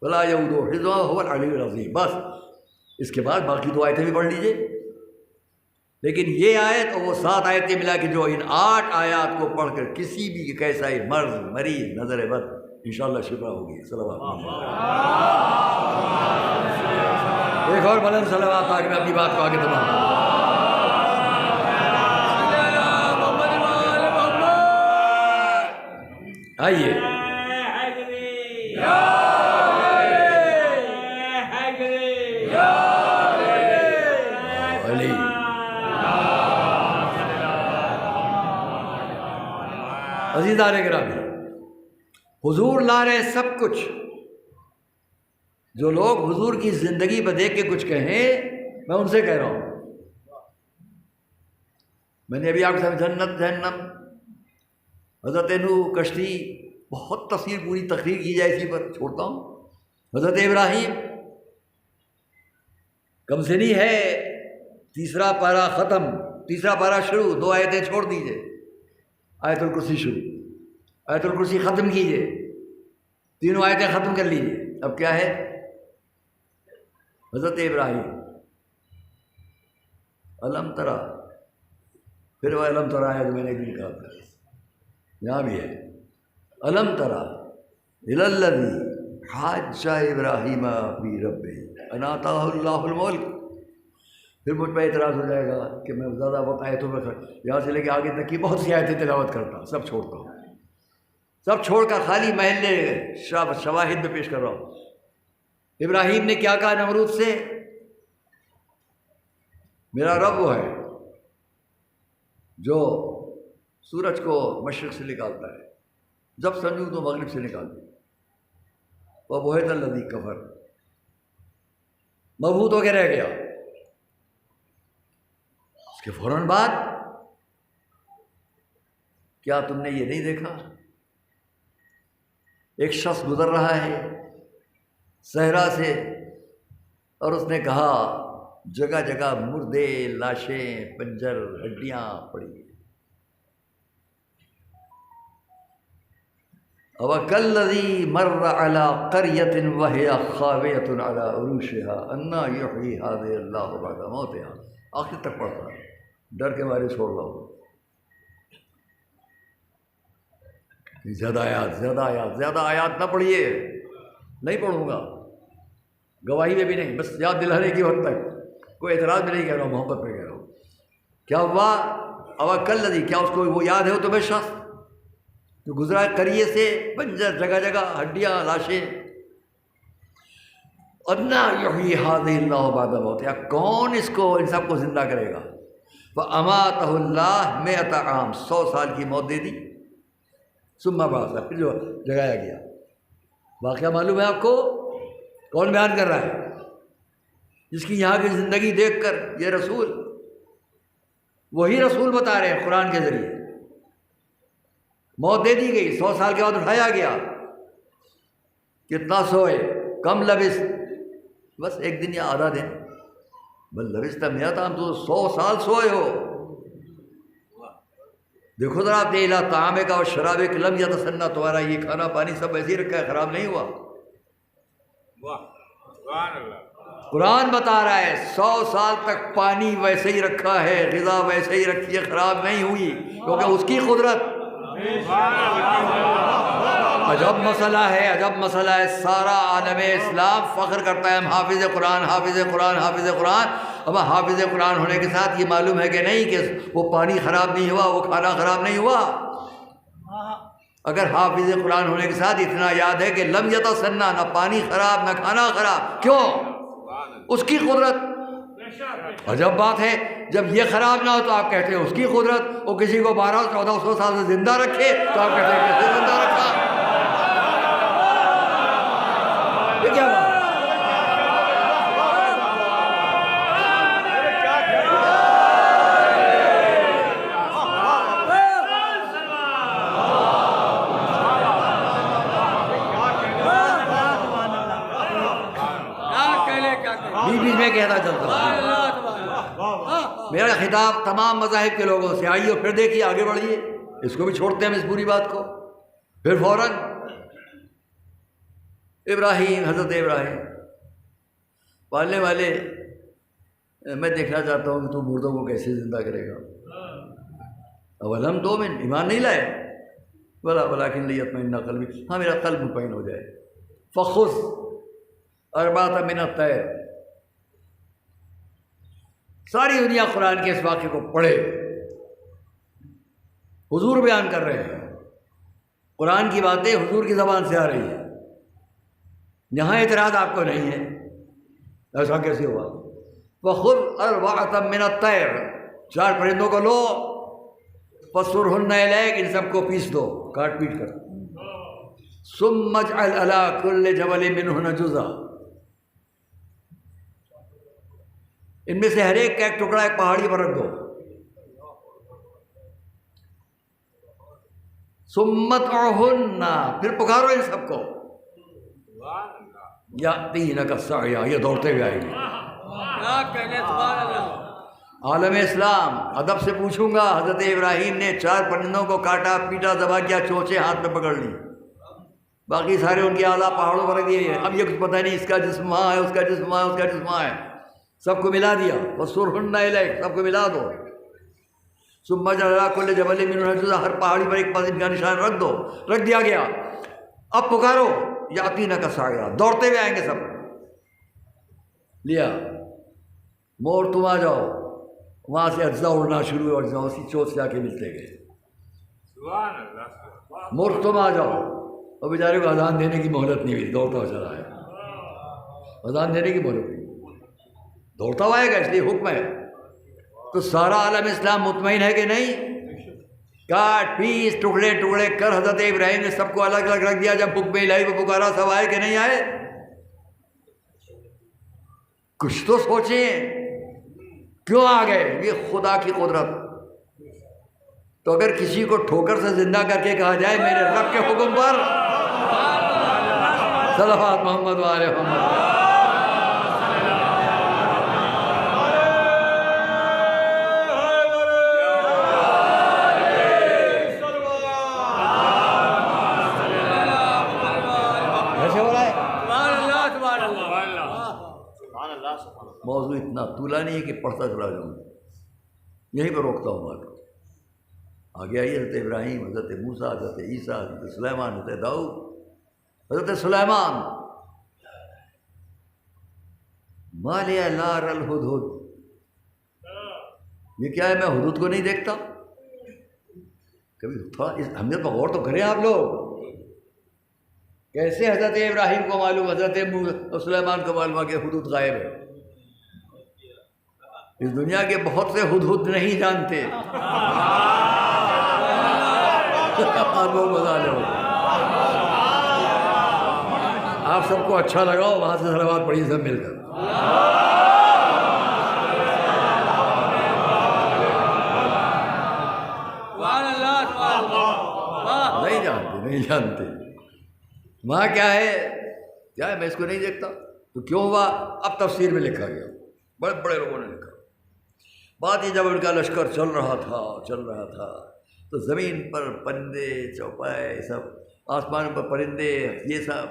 E: ولا یؤودہ حفظهما هو العلی العظیم. بس اس کے بعد باقی دو آیتیں بھی پڑھ لیجئے. لیکن یہ آیت اور وہ 7 آیتیں ملا کہ جو ان 8 آیات کو پڑھ کر کسی بھی کیسا ہی مرض مریض نظر بد انشاءاللہ شفا ہوگی. صلوات. ایک اور بلند صلوات تاکہ میں اپنی بات کو آگے بڑھاؤں. آئیے علی. عزیزان گرامی، حضور لا رہے سب کچھ. جو لوگ حضور کی زندگی پہ دیکھ کے کچھ کہیں میں ان سے کہہ رہا ہوں. میں نے ابھی آپ کے سامنے جنت جہنم حضرت نوح کشتی بہت تفصیل پوری تقریر کی جائے اسی پر چھوڑتا ہوں. حضرت ابراہیم کم سے نہیں ہے 3 پارہ ختم 3 پارہ شروع 2 آیتیں چھوڑ دیجئے. آیت الکرسی شروع آیت الکرسی ختم کیجئے 3 آیتیں ختم کر لیجئے. اب کیا ہے؟ حضرت ابراہیم علم ترا پھر وہ علم ترا ہے تو میں نے ایک دن کہا تھا یہاں بھی ہے علم ترا الی الذی حاج ابراہیم فی ربہ ان آتاہ اللہ الملک. پھر مجھ پہ اعتراض ہو جائے گا کہ میں زیادہ وقت آیتوں میں یہاں سے لے کے آگے تک کی بہت سی آیتیں تلاوت کرتا ہوں. سب چھوڑتا ہوں سب چھوڑ کر خالی محلے شواہد میں پیش کر رہا ہوں. ابراہیم نے کیا کہا نمرود سے؟ میرا رب وہ ہے جو سورج کو مشرق سے نکالتا ہے جب سمجھوں تو مغرب سے نکال دے. وَبُہِتَ الَّذِي كَفَرَ مبہوت ہو کے رہ گیا. اس کے فوراً بعد کیا تم نے یہ نہیں دیکھا ایک شخص گزر رہا ہے صحرا سے اور اس نے کہا جگہ جگہ مردے لاشیں پنجر ہڈیاں پڑی ہیں. وَكَالَّذِي مَرَّ عَلَىٰ قَرْيَةٍ وَهِيَ خَاوِيَةٌ عَلَىٰ عُرُوشِهَا أَنَّىٰ يُحْيِي هَٰذِهِ اللَّهُ بَعْدَ مَوْتِهَا. آخر تک پڑھتا ہے ڈر کے مارے چھوڑ رہا ہوں. زیادہ آیات نہ پڑھیے. نہیں پڑھوں گا گواہی میں بھی نہیں بس یاد دلانے کی وقت تک. کوئی اعتراض میں نہیں کہہ رہا ہوں محبت میں کہہ رہا ہوں. کیا ہوا؟ وَكَالَّذِي کیا اس کو وہ یاد ہے وہ تمہیں شخص جو گزرا قریے سے بنجر جگہ جگہ ہڈیاں لاشیں. اَنَّىٰ يُحْيِي هَٰذِهِ اللَّهُ بَعْدَ مَوْتِهَا کون اس کو ان سب کو زندہ کرے گا؟ فَأَمَاتَهُ اللَّهُ 100 عام 100 سال کی موت دے دی. ثُمَّ بَعَثَهُ پھر جو جگایا گیا. واقعہ معلوم ہے آپ کو؟ کون بیان کر رہا ہے؟ جس کی یہاں کی زندگی دیکھ کر یہ رسول وہی رسول بتا رہے ہیں قرآن کے ذریعے. موت دے دی گئی 100 سال کے بعد اٹھایا گیا. کتنا سوئے؟ کم لبس بس ایک دن یا آدھا دن. بل لبست میات ہم تو 100 سال سوئے ہو. دیکھو ذرا آپ نے الا طعامے کا اور شرابے کا لم یتسنہ تمہارا یہ کھانا پانی سب ویسے ہی رکھا ہے خراب نہیں ہوا. قرآن بتا رہا ہے 100 سال تک پانی ویسے ہی رکھا ہے غذا ویسے ہی رکھی ہے خراب نہیں ہوئی کیونکہ اس کی قدرت. عجب مسئلہ ہے عجب مسئلہ ہے. سارا عالم اسلام فخر کرتا ہے ہم حافظ قرآن حافظ قرآن حافظ قرآن. اب حافظ قرآن ہونے کے ساتھ یہ معلوم ہے کہ نہیں کہ وہ پانی خراب نہیں ہوا وہ کھانا خراب نہیں ہوا. اگر حافظ قرآن ہونے کے ساتھ اتنا یاد ہے کہ لم یتسنہ نہ پانی خراب نہ کھانا خراب کیوں؟ اس کی قدرت. عجب بات ہے جب یہ خراب نہ ہو تو آپ کہتے ہیں اس کی قدرت. وہ کسی کو 1200-1400 سال سے زندہ رکھے تو آپ کہتے ہیں کیسے زندہ رکھا. یہ کیا بات؟ خطاب تمام مذاہب کے لوگوں سے، آئیے پھر دیکھیے، آگے بڑھیے، اس کو بھی چھوڑتے ہیں ہم اس پوری بات کو۔ پھر فوراً ابراہیم، حضرت ابراہیم پالنے والے، میں دیکھنا چاہتا ہوں کہ تو مردوں کو کیسے زندہ کرے گا۔ اولم تؤمن، ایمان نہیں لائے؟ بلا ولکن لیطمئن قلبی، ہاں میرا قلب مطمئن ہو جائے۔ فخذ اربعۃ من الطیر، ساری دنیا قرآن کے اس واقعے کو پڑھے، حضور بیان کر رہے ہیں، قرآن کی باتیں حضور کی زبان سے آ رہی ہیں، یہاں اعتراض آپ کو نہیں ہے، ایسا کیسے ہوا؟ وَخُذْ أَرْبَعَةً مِّنَ الطَّيْرِ، 4 پرندوں کو لو، فَصُرْهُنَّ إِلَيْكَ، ان سب کو پیس دو، کاٹ پیٹ کر، ثُمَّ اجْعَلْ عَلَىٰ كُلِّ جَبَلٍ مِّنْهُنَّ جُزْءًا، ان میں سے ہر ایک کا ایک ٹکڑا ایک پہاڑی پر رکھ دو، ثُمَّ ادْعُهُنَّ، پھر پکارو ان سب کو، یأتینک سعیا، یہ دوڑتے ہوئے آئیں گے۔ عالم اسلام ادب سے پوچھوں گا، حضرت ابراہیم نے 4 پرندوں کو کاٹا پیٹا ذبح کیا، چونچیں ہاتھ میں پکڑ لی، باقی سارے ان کے اعلیٰ پہاڑوں پر رکھ دیے ہیں، اب یہ کچھ پتہ نہیں اس کا جسم وہاں ہے، اس کا جسم وہاں ہے، اس کا جسم وہاں ہے، سب کو ملا دیا، وَصُرْهُنَّ إِلَيْكَ، سب کو ملا دو، ثُمَّ اجْعَلْ عَلَىٰ كُلِّ جَبَلٍ مِّنْهُنَّ جُزْءًا، ہر پہاڑی پر ایک ان کا نشان رکھ دو، رکھ دیا گیا۔ اب پکارو، یأتینک سعیا، دوڑتے ہوئے آئیں گے سب، لیا، مور تم آ جاؤ، وہاں سے اجزا اڑنا شروع ہو، اجزا اسی چوت سے آ کے ملتے گئے، مور تم آ جاؤ، اور بیچارے کو اذان دینے کی مہلت نہیں ہوئی، دوڑتا ہوا چلا ہے، اذان دینے کی مہلت نہیں، دوڑتا ہوا آئے گا، اس لیے حکم ہے۔ تو سارا عالم اسلام مطمئن ہے کہ نہیں؟ کاٹ پیس ٹکڑے ٹکڑے کر حضرت ابراہیم نے سب کو الگ الگ رکھ دیا، جب حکم الہی کو پکارا سب آئے کہ نہیں آئے؟ کچھ تو سوچیں، کیوں آ گئے؟ یہ خدا کی قدرت۔ تو اگر کسی کو ٹھوکر سے زندہ کر کے کہا جائے میرے رب کے حکم پر، صلوات محمد و آل محمد، موضوع اتنا طولہ نہیں ہے کہ پڑھتا چلا جاؤں، یہیں پہ روکتا ہوں بات۔ آگے آئیے، حضرت ابراہیم، حضرت موسیٰ، حضرت عیسیٰ، حضرت سلیمان، حضرت داؤد۔ حضرت سلیمان، ما لیا لا ارى الہدہد، یہ کیا ہے؟ میں ہدہد کو نہیں دیکھتا؟ کبھی تھوڑا اس اہمیت پر غور تو کریں آپ لوگ۔ کیسے حضرت ابراہیم کو معلوم، حضرت سلیمان کو معلوم کہ ہدہد غائب ہے؟ اس دنیا کے بہت سے ہدہد نہیں جانتے۔ بہت مزہ آ جاؤ، آپ سب کو اچھا لگا، وہاں سے صلوات پڑھیے سب مل کر۔ نہیں جانتے، نہیں جانتے وہاں کیا ہے، کیا ہے، میں اس کو نہیں دیکھتا۔ تو کیوں ہوا؟ اب تفسیر میں لکھا گیا، بڑے بڑے لوگوں نے لکھا بات یہ، جب ان کا لشکر چل رہا تھا تو زمین پر پرندے چوپائے سب، آسمان پر پرندے، یہ سب،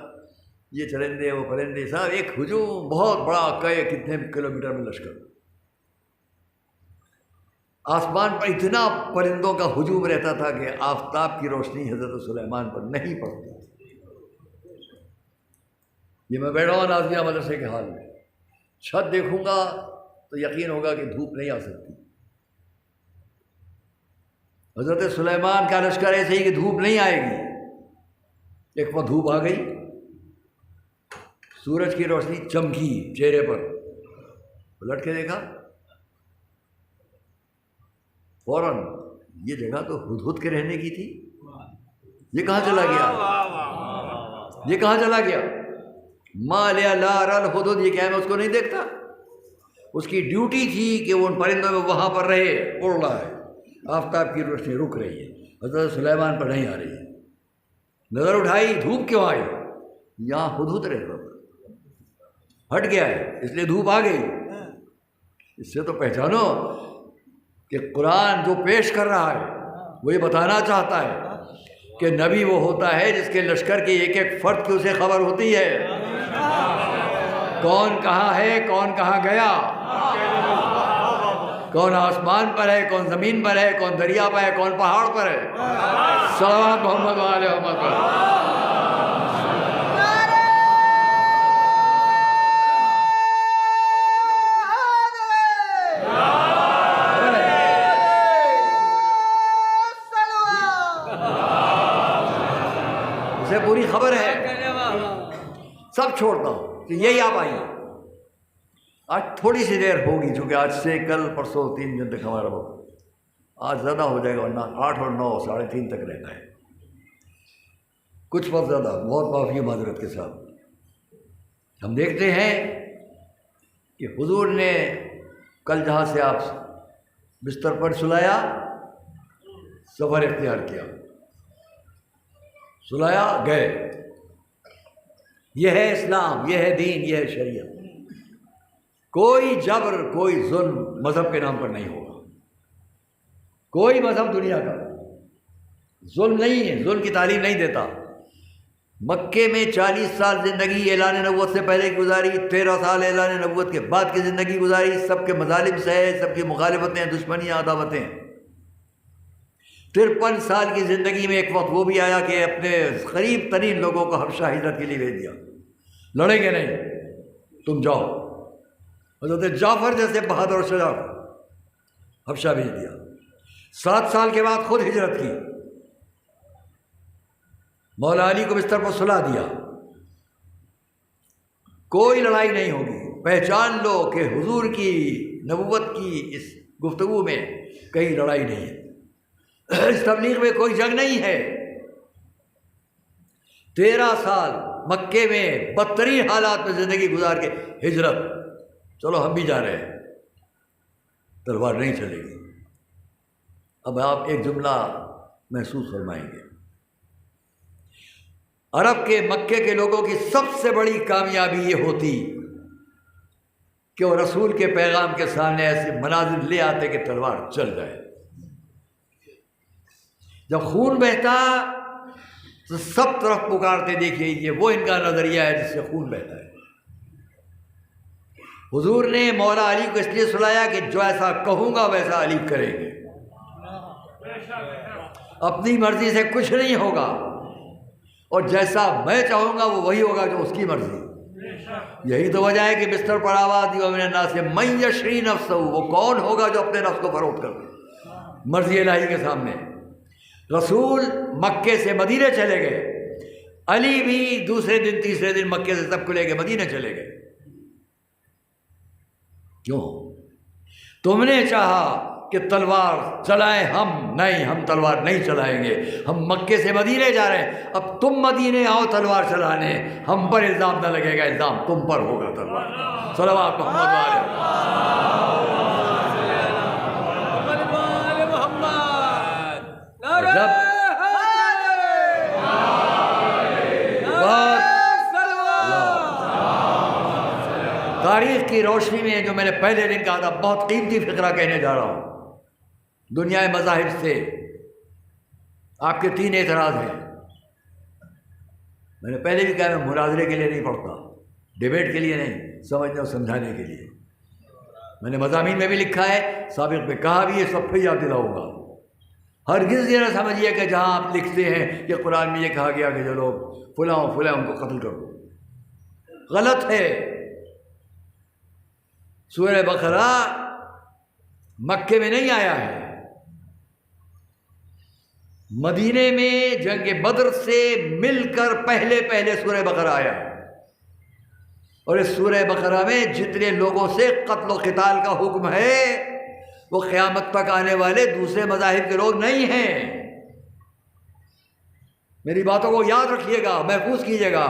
E: یہ چرندے وہ پرندے سب، ایک ہجوم بہت بڑا، کتنے کلومیٹر میں لشکر، آسمان پر اتنا پرندوں کا ہجوم رہتا تھا کہ آفتاب کی روشنی حضرت سلیمان پر نہیں پڑتی تھی۔ یہ میں بیٹھا ہوں نازیہ مدرسے کے حال میں، چھت دیکھوں گا تو یقین ہوگا کہ دھوپ نہیں آ سکتی۔ حضرت سلیمان کا لشکر ایسے ہی کہ دھوپ نہیں آئے گی، ایک وقت دھوپ آ گئی، سورج کی روشنی چمکی چہرے پر، پلٹ کے دیکھا فوراً، یہ جگہ تو ہدہد کے رہنے کی تھی، یہ کہاں چلا گیا؟ یہ کہاں چلا گیا؟ ما لیا لا ارى الہدہد، یہ کیا ہے میں اس کو نہیں دیکھتا؟ اس کی ڈیوٹی تھی کہ وہ ان پرندوں میں وہاں پر رہے، اڑ رہا ہے، آفتاب کی روشنی رک رہی ہے، حضرت سلیمان پر نہیں آ رہی ہے۔ نظر اٹھائی، دھوپ کیوں آئی؟ یہاں ہدہد رہتا تھا، ہٹ گیا ہے اس لیے دھوپ آ گئی۔ اس سے تو پہچانو کہ قرآن جو پیش کر رہا ہے وہ یہ بتانا چاہتا ہے کہ نبی وہ ہوتا ہے جس کے لشکر کے ایک ایک فرد کی اسے خبر ہوتی ہے، کون کہاں ہے، کون کہاں گیا، کون آسمان پر ہے، کون زمین پر ہے، کون دریا پر ہے، کون پہاڑ پر ہے۔ صلوات محمد و آل محمد پر۔ اسے پوری خبر ہے، سب چھوڑتا ہوں کہ یہی آپ آئیے۔ آج تھوڑی سی دیر ہوگی، چونکہ آج سے کل پرسوں 3 دن تک ہمارا وقت، آج زیادہ ہو جائے گا، ورنہ 8 اور 9 3:30 تک رہنا ہے، کچھ وقت زیادہ، بہت معافی معذرت کے ساتھ۔ ہم دیکھتے ہیں کہ حضور نے کل جہاں سے آپ بستر پر سلایا، سفر اختیار کیا، سلایا، گئے۔ یہ ہے اسلام، یہ ہے دین، یہ ہے شریعت۔ کوئی جبر، کوئی ظلم مذہب کے نام پر نہیں ہوگا۔ کوئی مذہب دنیا کا ظلم نہیں ہے، ظلم کی تعلیم نہیں دیتا۔ مکے میں 40 سال زندگی اعلان نبوت سے پہلے کی گزاری، 13 سال اعلان نبوت کے بعد کی زندگی گزاری، سب کے مظالم سہے، سب کی مخالفتیں، دشمنیاں، عداوتیں۔ 53 سال کی زندگی میں ایک وقت وہ بھی آیا کہ اپنے قریب ترین لوگوں کو حبشہ ہجرت کے لیے بھیج دیا، لڑیں گے نہیں، تم جاؤ۔ حضرت جعفر جیسے بہادر اور شجاع حبشہ بھیج دیا۔ 7 سال کے بعد خود ہجرت کی، مولا علی کو بستر پر سلا دیا۔ کوئی لڑائی نہیں ہوگی، پہچان لو کہ حضور کی نبوت کی اس گفتگو میں کہیں لڑائی نہیں ہے، اس تبلیغ میں کوئی جنگ نہیں ہے۔ 13 سال مکے میں بدترین حالات میں زندگی گزار کے ہجرت، چلو ہم بھی جا رہے ہیں، تلوار نہیں چلے گی۔ اب آپ ایک جملہ محسوس فرمائیں گے، عرب کے، مکے کے لوگوں کی سب سے بڑی کامیابی یہ ہوتی کہ وہ رسول کے پیغام کے سامنے ایسے مناظر لے آتے کہ تلوار چل جائے۔ جب خون بہتا تو سب طرف پکارتے، دیکھیے یہ وہ ان کا نظریہ ہے جس سے خون بہتا ہے۔ حضور نے مولا علی کو اس لیے سلایا کہ جو ایسا کہوں گا ویسا علی کریں گے، اپنی مرضی سے کچھ نہیں ہوگا، اور جیسا میں چاہوں گا وہ وہی ہوگا جو اس کی مرضی۔ یہی تو وجہ ہے کہ بستر پر آواز دی ومن الناس من یشری نفسہ، وہ کون ہوگا جو اپنے نفس کو فروخت کر دے مرضی الہی کے سامنے۔ رسول مکے سے مدینے چلے گئے، علی بھی دوسرے دن تیسرے دن مکے سے سب کو لے کے مدینے چلے گئے۔ کیوں؟ تم نے چاہا کہ تلوار چلائیں، ہم نہیں، ہم تلوار نہیں چلائیں گے، ہم مکے سے مدینے جا رہے ہیں، اب تم مدینے آؤ تلوار چلانے، ہم پر الزام نہ لگے گا، الزام تم پر ہوگا تلوار۔ صلوات محمد تاریخ کی روشنی میں جو میں نے پہلے دن کہا تھا، بہت قیمتی فقرہ کہنے جا رہا ہوں۔ دنیا مذاہب سے آپ کے 3 اعتراض ہیں۔ میں نے پہلے بھی کہا میں مناظرے کے لیے نہیں پڑھتا، ڈیبیٹ کے لیے نہیں، سمجھنے اور سمجھانے کے لیے۔ میں نے مضامین میں بھی لکھا ہے، سابق میں کہا بھی ہے، سب پہ یاد دلاؤں گا۔ ہرگز یہ نہ سمجھیے کہ جہاں آپ لکھتے ہیں کہ قرآن میں یہ کہا گیا کہ جو لوگ فلاں فلاں ان کو قتل کر دو، غلط ہے۔ سورہ بقرہ مکے میں نہیں آیا ہے، مدینے میں جنگ بدر سے مل کر پہلے سورہ بقرہ آیا ہے، اور اس سورہ بقرہ میں جتنے لوگوں سے قتل و قتال کا حکم ہے وہ قیامت تک آنے والے دوسرے مذاہب کے لوگ نہیں ہیں۔ میری باتوں کو یاد رکھیے گا، محفوظ کیجیے گا،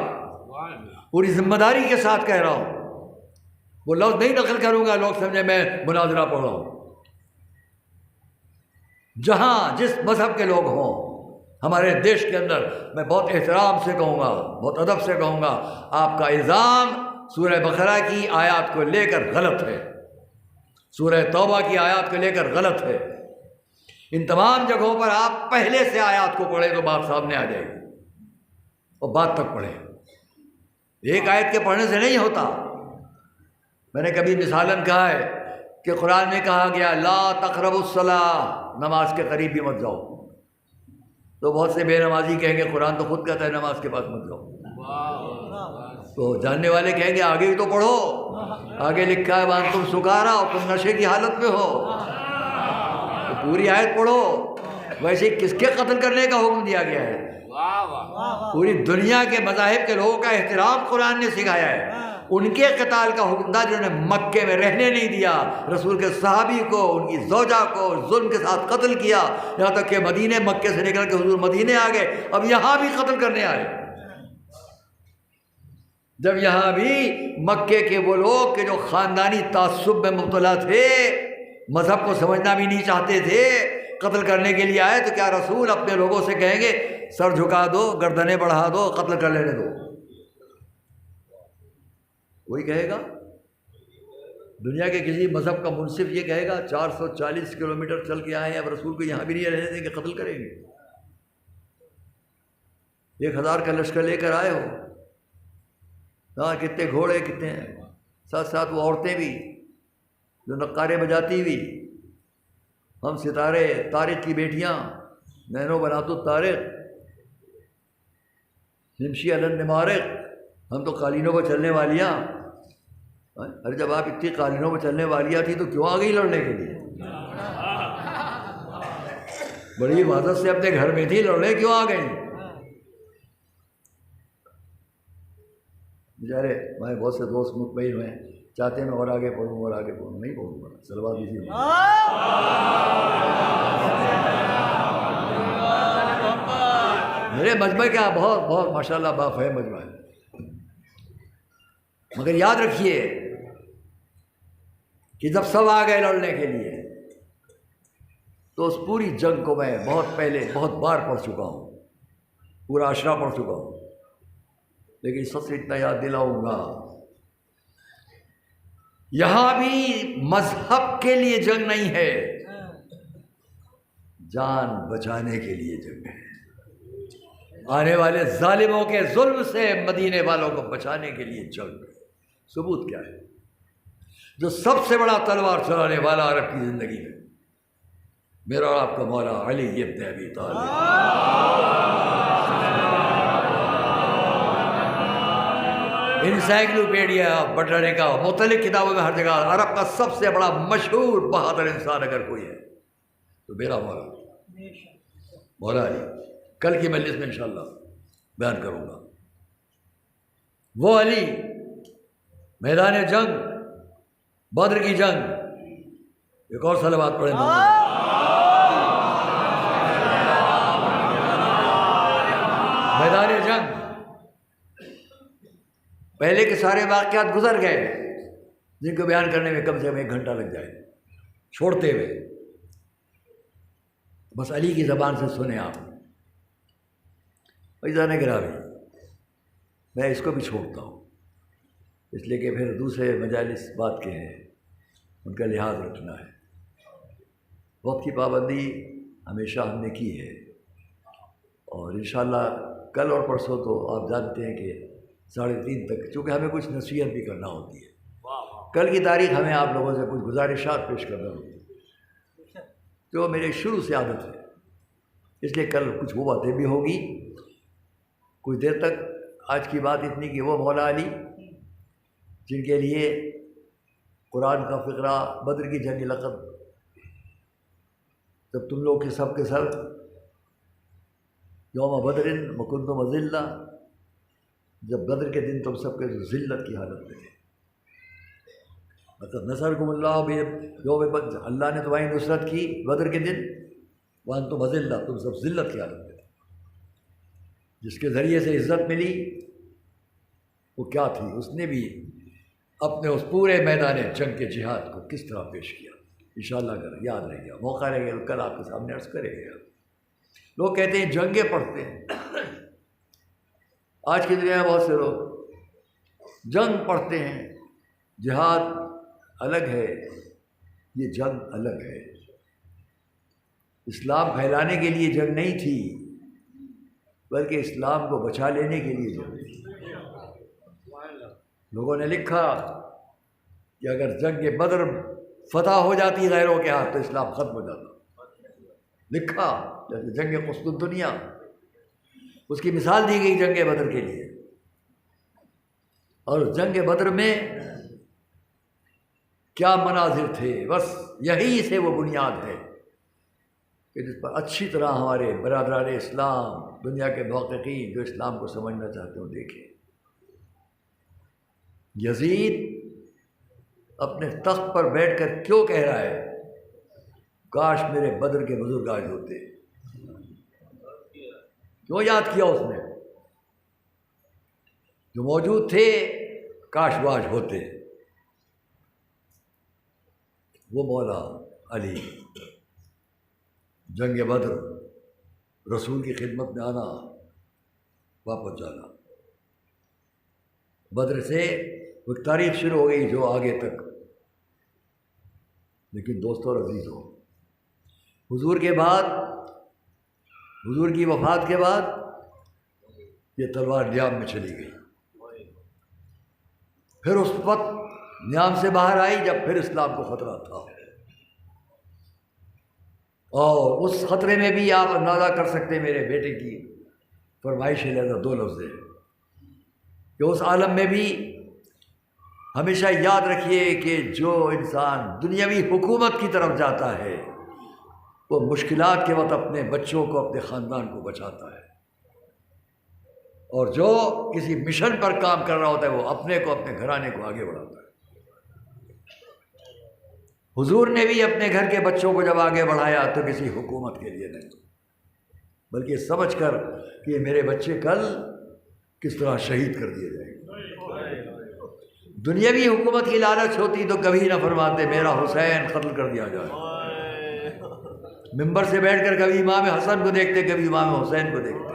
E: پوری ذمہ داری کے ساتھ کہہ رہا ہوں۔ وہ لفظ نہیں نقل کروں گا لوگ سمجھے میں مناظرہ پڑھ رہا ہوں۔ جہاں جس مذہب کے لوگ ہوں ہمارے دیش کے اندر، میں بہت احترام سے کہوں گا، بہت ادب سے کہوں گا، آپ کا الزام سورہ بقرہ کی آیات کو لے کر غلط ہے۔ سورہ توبہ کی آیات کو لے کر غلط ہے. ان تمام جگہوں پر آپ پہلے سے آیات کو پڑھیں تو بات سامنے آ جائے گی، اور بات تک پڑھیں. ایک آیت کے پڑھنے سے نہیں ہوتا. میں نے کبھی مثالاً کہا ہے کہ قرآن میں کہا گیا لا تقربوا الصلاۃ، نماز کے قریب بھی مت جاؤ. تو بہت سے بے نمازی کہیں گے قرآن تو خود کہتا ہے نماز کے پاس مت جاؤ. تو جاننے والے کہیں گے آگے بھی تو پڑھو، آگے لکھا ہے وان تم سکارا، اور تم نشے کی حالت میں ہو. تو پوری آیت پڑھو. ویسے کس کے قتل کرنے کا حکم دیا گیا ہے؟ پوری دنیا کے مذاہب کے لوگوں کا احترام قرآن نے سکھایا ہے. ان کے قتال کا حکم تھا جنہوں نے مکے میں رہنے نہیں دیا، رسول کے صحابی کو، ان کی زوجہ کو ظلم کے ساتھ قتل کیا، یہاں تک کہ مدینے مکے سے نکل کے حضور مدینے آ گئے. اب یہاں بھی قتل کرنے آئے. جب یہاں بھی مکے کے وہ لوگ کہ جو خاندانی تعصب میں مبتلا تھے، مذہب کو سمجھنا بھی نہیں چاہتے تھے، قتل کرنے کے لیے آئے، تو کیا رسول اپنے لوگوں سے کہیں گے سر جھکا دو، گردنیں بڑھا دو، قتل کر لینے دو؟ کوئی کہے گا؟ دنیا کے کسی مذہب کا منصف یہ کہے گا 440 کلومیٹر چل کے آئے ہیں، اب رسول کو یہاں بھی نہیں رہنے دیں گے، قتل کریں گے؟ 1000 کا لشکر لے کر آئے ہو، ہاں کتنے گھوڑے کتنے ہیں، ساتھ ساتھ وہ عورتیں بھی جو نقارے بجاتی ہوئی، ہم ستارے طارق کی بیٹیاں، نینو بنات الطارق، نمشی علی النمارق، ہم تو قالینوں پر چلنے والیاں. ارے جب آپ اتنی قالینوں پر چلنے والیاں تھی تو کیوں آ گئی لڑنے کے لیے؟ بڑی حفاظت سے اپنے گھر میں تھی، لڑنے کیوں آ گئی؟ بیچارے ہمارے بہت سے دوست مطمئن ہوئے، چاہتے ہیں میں اور آگے پڑھوں اور آگے پڑھوں. نہیں پڑھوں گا، صلوات دیجیے. میرے مجمع کیا بہت بہت ماشاءاللہ بافہم مجمع ہے، مگر یاد رکھیے کہ جب سب آ گئے لڑنے کے لیے تو اس پوری جنگ کو میں بہت پہلے بہت بار پڑھ چکا ہوں، پورا اشرا پڑھ چکا ہوں، لیکن سب سے اتنا یاد دلاؤں گا یہاں بھی مذہب کے لیے جنگ نہیں ہے، جان بچانے کے لیے جنگ ہے. آنے والے ظالموں کے ظلم سے مدینے والوں کو بچانے کے لیے جنگ. ثبوت کیا ہے؟ جو سب سے بڑا تلوار چلانے والا عرب کی زندگی میں میرا اور آپ کا مولا علی ابن ابی طالب. انسائکلوپیڈیا بٹانے کا مختلف کتابوں میں ہر جگہ عرب کا سب سے بڑا مشہور بہادر انسان اگر کوئی ہے تو میرا مولا علی. کل کی مجلس میں انشاءاللہ بیان کروں گا. وہ علی میدان جنگ، بدر کی جنگ. ایک اور صلوات پڑھیں. میدان جنگ پہلے کے سارے واقعات گزر گئے جن کو بیان کرنے میں کم سے کم 1 گھنٹہ لگ جائے چھوڑتے ہوئے. بس علی کی زبان سے سنیں آپ. عزیزان گرامی، میں اس کو بھی چھوڑتا ہوں اس لیے کہ پھر دوسرے مجالس بات کے ہیں، ان کا لحاظ رکھنا ہے. وقت کی پابندی ہمیشہ ہم نے کی ہے، اور انشاءاللہ کل اور پرسوں تو آپ جانتے ہیں کہ 3:30 تک، چونکہ ہمیں کچھ نصیحت بھی کرنا ہوتی ہے. کل کی تاریخ ہمیں آپ لوگوں سے کچھ گزارشات پیش کرنا ہوتی ہے جو میرے شروع سے عادت ہے، اس لیے کل کچھ وہ باتیں بھی ہوگی. کچھ دیر تک آج کی بات اتنی کہ وہ مولا علی جن کے لیے قرآن کا فقرہ بدر کی جنگ لقب، جب تم لوگ کے سب یوم بدر وکنتم ذلہ، جب بدر کے دن تم سب کے ذلت کی حالت میں تھے. مطلب نصرکم اللہ یوم بدر، اللہ نے تمہاری نصرت کی بدر کے دن، وانتم ذلہ، تم سب ذلت کی حالت میں تھے. جس کے ذریعے سے عزت ملی وہ کیا تھی؟ اس نے بھی اپنے اس پورے میدان جنگ کے جہاد کو کس طرح پیش کیا. انشاءاللہ اگر یاد رہے گا، موقع رہے گا تو کل آپ کے سامنے عرض کرے گا. لوگ کہتے ہیں جنگیں پڑھتے ہیں، آج کی دنیا میں بہت سے لوگ جنگ پڑھتے ہیں. جہاد الگ ہے، یہ جنگ الگ ہے. اسلام پھیلانے کے لیے جنگ نہیں تھی بلکہ اسلام کو بچا لینے کے لیے جنگ تھی. لوگوں نے لکھا کہ اگر جنگ بدر فتح ہو جاتی غیروں کے ہاتھ تو اسلام ختم ہو جاتا. لکھا جیسے جنگ قسطنطنیہ، اس کی مثال دی گئی جنگ بدر کے لیے. اور جنگ بدر میں کیا مناظر تھے، بس یہی سے وہ بنیاد ہے کہ جس پر اچھی طرح ہمارے برادران اسلام، دنیا کے محققین جو اسلام کو سمجھنا چاہتے ہوں دیکھیں. یزید اپنے تخت پر بیٹھ کر کیوں کہہ رہا ہے کاش میرے بدر کے بزرگ آج ہوتے. کیوں یاد کیا اس نے؟ جو موجود تھے کاش وہ آج ہوتے. وہ مولا علی، جنگ بدر، رسول کی خدمت میں آنا، واپس جانا. بدر سے وہ تاریخ شروع ہو گئی جو آگے تک. لیکن دوستوں اور عزیزوں، حضور کے بعد، حضور کی وفات کے بعد یہ تلوار نیام میں چلی گئی. پھر اس وقت نیام سے باہر آئی جب پھر اسلام کو خطرہ تھا. اور اس خطرے میں بھی آپ اندازہ کر سکتے ہیں میرے بیٹے کی فرمائش لہذا 2 لفظ ہے کہ اس عالم میں بھی ہمیشہ یاد رکھیے کہ جو انسان دنیاوی حکومت کی طرف جاتا ہے وہ مشکلات کے وقت اپنے بچوں کو، اپنے خاندان کو بچاتا ہے. اور جو کسی مشن پر کام کر رہا ہوتا ہے وہ اپنے کو، اپنے گھرانے کو آگے بڑھاتا ہے. حضور نے بھی اپنے گھر کے بچوں کو جب آگے بڑھایا تو کسی حکومت کے لیے نہیں، بلکہ سمجھ کر کہ میرے بچے کل کس طرح شہید کر دیے جائیں گے. دنیاوی حکومت کی لالچ ہوتی تو کبھی نہ فرماتے میرا حسین قتل کر دیا جائے. ممبر سے بیٹھ کر کبھی امام حسن کو دیکھتے، کبھی امام حسین کو دیکھتے.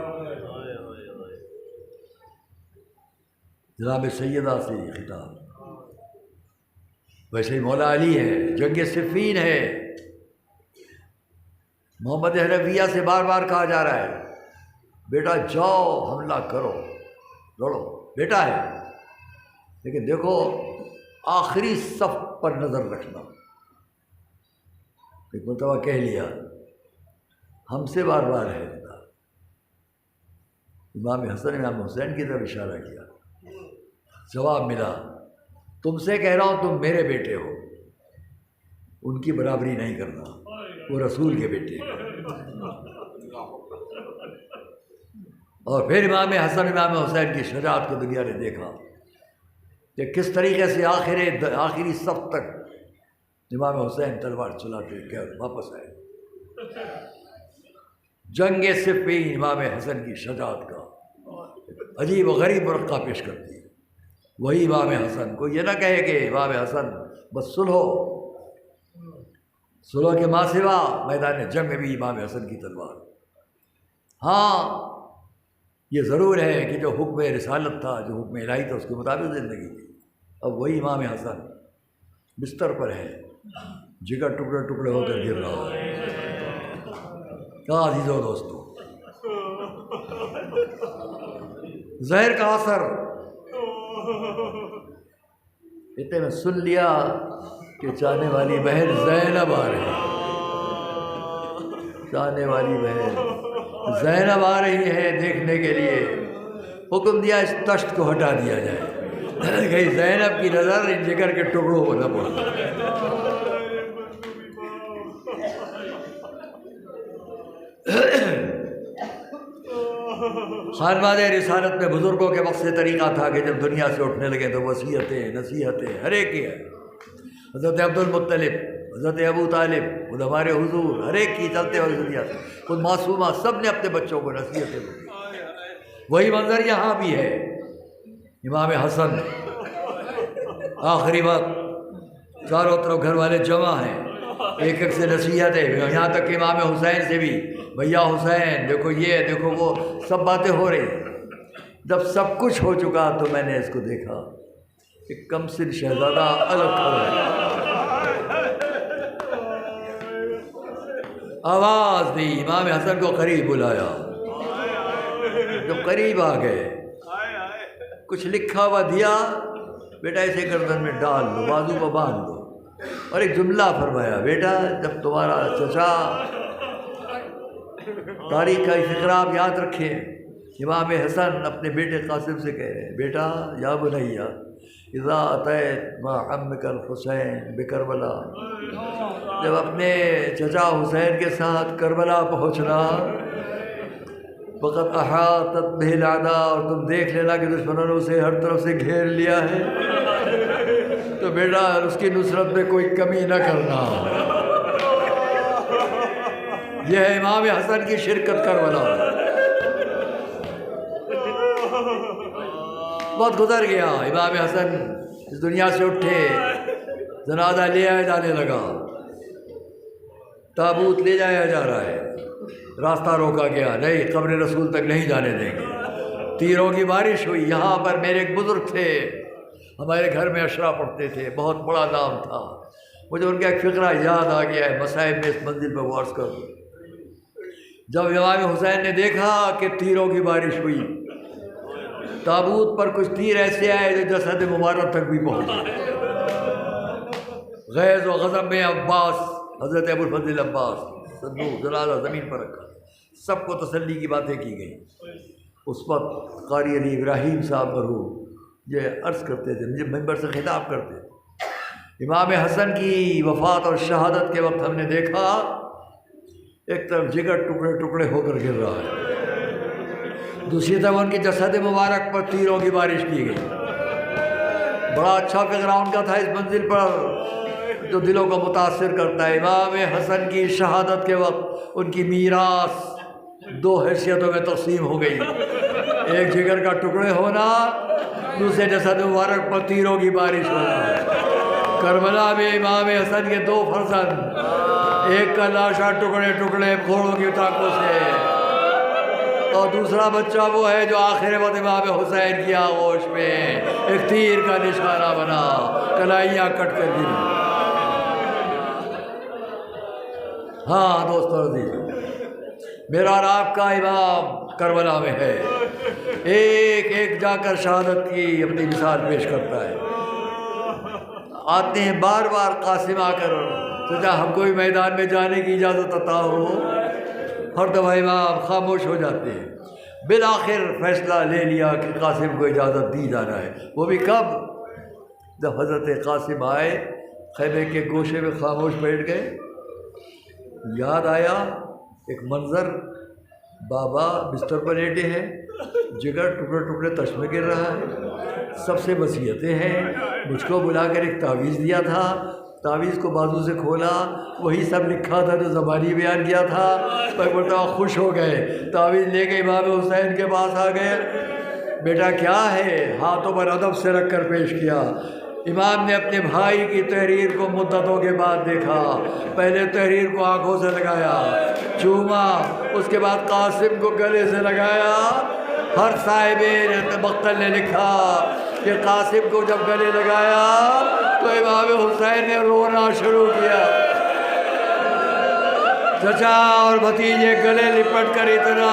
E: جناب سیدہ سے خطاب. ویسے ہی مولا علی ہے، جنگ صفین ہے. محمد حنفیہ سے بار بار کہا جا رہا ہے بیٹا جاؤ حملہ کرو، لڑو، بیٹا ہے. لیکن دیکھو آخری صف پر نظر رکھنا. ایک مرتبہ کہہ لیا، ہم سے بار بار ہے. امام حسن امام حسین کی طرف اشارہ کیا. جواب ملا تم سے کہہ رہا ہوں تم میرے بیٹے ہو، ان کی برابری نہیں کرنا، وہ رسول کے بیٹے ہیں. اور پھر امام حسن امام حسین کی شجاعت کو دنیا نے دیکھا کہ کس طریقے سے آخری صف تک امام حسین تلوار چلاتے کیا واپس آئے. جنگ صفین امام حسن کی شجاعت کا عجیب و غریب مرقع پیش کرتی ہے. وہی امام حسن کو یہ نہ کہے کہ امام حسن بس صلح کے ماں سوا میدان جنگ میں بھی امام حسن کی تلوار. ہاں یہ ضرور ہے کہ جو حکم رسالت تھا، جو حکم الہی تھا، اس کے مطابق زندگی تھی. اب وہی امام حسن بستر پر ہے، جگر ٹکڑے ٹکڑے ہو کر گر رہا ہے. کیا عزیزوں دوستوں، زہر کا اثر. اتنے میں سن لیا کہ چاہنے والی بہن زینب آ رہی ہے، چاہنے والی بہن زینب آ رہی ہے دیکھنے کے لیے. حکم دیا اس تشت کو ہٹا دیا جائے، کہیں زینب کی نظر ان جگر کے ٹکڑوں کو نہ پڑے. خانواد رسالت میں بزرگوں کے وقت سے طریقہ تھا کہ جب دنیا سے اٹھنے لگے تو وصیتیں، نصیحتیں ہر ایک کی ہے. حضرت عبد المطلب، حضرت ابو طالب، خود ہمارے حضور، ہر ایک کی چلتے ہوئے دنیا سے خود معصومہ سب نے اپنے بچوں کو نصیحتیں دی. وہی منظر یہاں بھی ہے. امام حسن آخری وقت چاروں طرف گھر والے جمع ہیں، ایک ایک سے نصیحتیں، یہاں تک کہ امام حسین سے بھی بھیا حسین دیکھو یہ دیکھو وہ، سب باتیں ہو رہی. جب سب کچھ ہو چکا تو میں نے اس کو دیکھا کہ کم سن شہزادہ الگ کھڑا ہے. آواز دی، امام حسن کو قریب بلایا، جب قریب آ گئے کچھ لکھا ہوا دیا، بیٹا اسے گردن میں ڈال دو، بازو کو باندھ دو، اور ایک جملہ فرمایا، بیٹا جب تمہارا چچا، تاریخ کا فقرہ آپ یاد رکھیں، امام حسن اپنے بیٹے قاسم سے کہہ رہے ہیں، بیٹا یا بنیا اذا اتیت مع عمک الحسین بکربلا، جب اپنے چچا حسین کے ساتھ کربلا پہنچنا، وقت احاطت بہ الاعداء، اور تم دیکھ لینا کہ دشمنوں نے اسے ہر طرف سے گھیر لیا ہے، تو بیٹا اس کی نصرت میں کوئی کمی نہ کرنا۔ یہ ہے امام حسن کی شرکت کربلا۔ وقت گزر گیا، امام حسن اس دنیا سے اٹھے، جنازہ لے آیا جانے لگا، تابوت لے جایا جا رہا ہے، راستہ روکا گیا، نہیں قبر رسول تک نہیں جانے دیں گے، تیروں کی بارش ہوئی۔ یہاں پر میرے ایک بزرگ تھے، ہمارے گھر میں اشرا پڑھتے تھے، بہت بڑا نام تھا، مجھے ان کا ایک فقرہ یاد آ گیا ہے، مصائب میں اس منزل پہ غور کر دوں۔ جب امام حسین نے دیکھا کہ تیروں کی بارش ہوئی، تابوت پر کچھ تیر ایسے آئے جو جسد مبارک تک بھی پہنچے، غیظ و غضب میں عباس، حضرت ابو الفضل عباس صندوق جنازہ زمین پر رکھا، سب کو تسلی کی باتیں کی گئیں۔ اس وقت قاری علی ابراہیم صاحب مرحوم یہ عرض کرتے تھے، مجھے ممبر سے خطاب کرتے، امام حسن کی وفات اور شہادت کے وقت ہم نے دیکھا ایک طرف جگر ٹکڑے ٹکڑے ہو کر گر رہا ہے، دوسری طرف ان کی جسد مبارک پر تیروں کی بارش کی گئی۔ بڑا اچھا فقرہ ان کا تھا اس منزل پر جو دلوں کو متاثر کرتا ہے۔ امام حسن کی شہادت کے وقت ان کی میراث دو حیثیتوں میں تقسیم ہو گئی، ایک جگر کا ٹکڑے ہونا، دوسرے جسد مبارک پر تیروں کی بارش ہونا۔ کربلا میں امام حسن کے دو فرزند، ایک کا لاشا ٹکڑے ٹکڑے گھوڑوں کی ٹانکوں سے، اور دوسرا بچہ وہ ہے جو آخر وقت امام حسین کی آغوش میں ایک تیر کا نشانہ بنا، کلائیاں کٹ کر گری۔ ہاں دوستو عزیز، میرا اور آپ کا امام کربلا میں ہے، ایک ایک جا کر شہادت کی اپنی مثال پیش کرتا ہے۔ آتے ہیں بار بار قاسم آ کر، چچا ہم کو بھی میدان میں جانے کی اجازت عطا ہو، ہر دفعہ امام خاموش ہو جاتے ہیں۔ بالآخر فیصلہ لے لیا کہ قاسم کو اجازت دی جانا ہے۔ وہ بھی کب؟ جب حضرت قاسم آئے، خیمے کے گوشے میں خاموش بیٹھ گئے، یاد آیا ایک منظر، بابا بستر پر لیٹے ہیں، جگر ٹکڑے ٹکڑے تش میں گر رہا ہے، سب سے وصیتیں ہیں، مجھ کو بلا کر ایک تعویذ دیا تھا، تعویذ کو بازو سے کھولا، وہی سب لکھا تھا جو زبانی بیان کیا تھا۔ پر مرتبہ خوش ہو گئے، تعویذ لے کے امام حسین کے پاس آ گئے، بیٹا کیا ہے؟ ہاتھوں پر ادب سے رکھ کر پیش کیا۔ امام نے اپنے بھائی کی تحریر کو مدتوں کے بعد دیکھا، پہلے تحریر کو آنکھوں سے لگایا، چوما، اس کے بعد قاسم کو گلے سے لگایا۔ ہر صاحب مقتل نے لکھا کہ قاسم کو جب گلے لگایا تو امام حسین نے رونا شروع کیا۔ چچا اور بھتیجے گلے لپٹ کر اتنا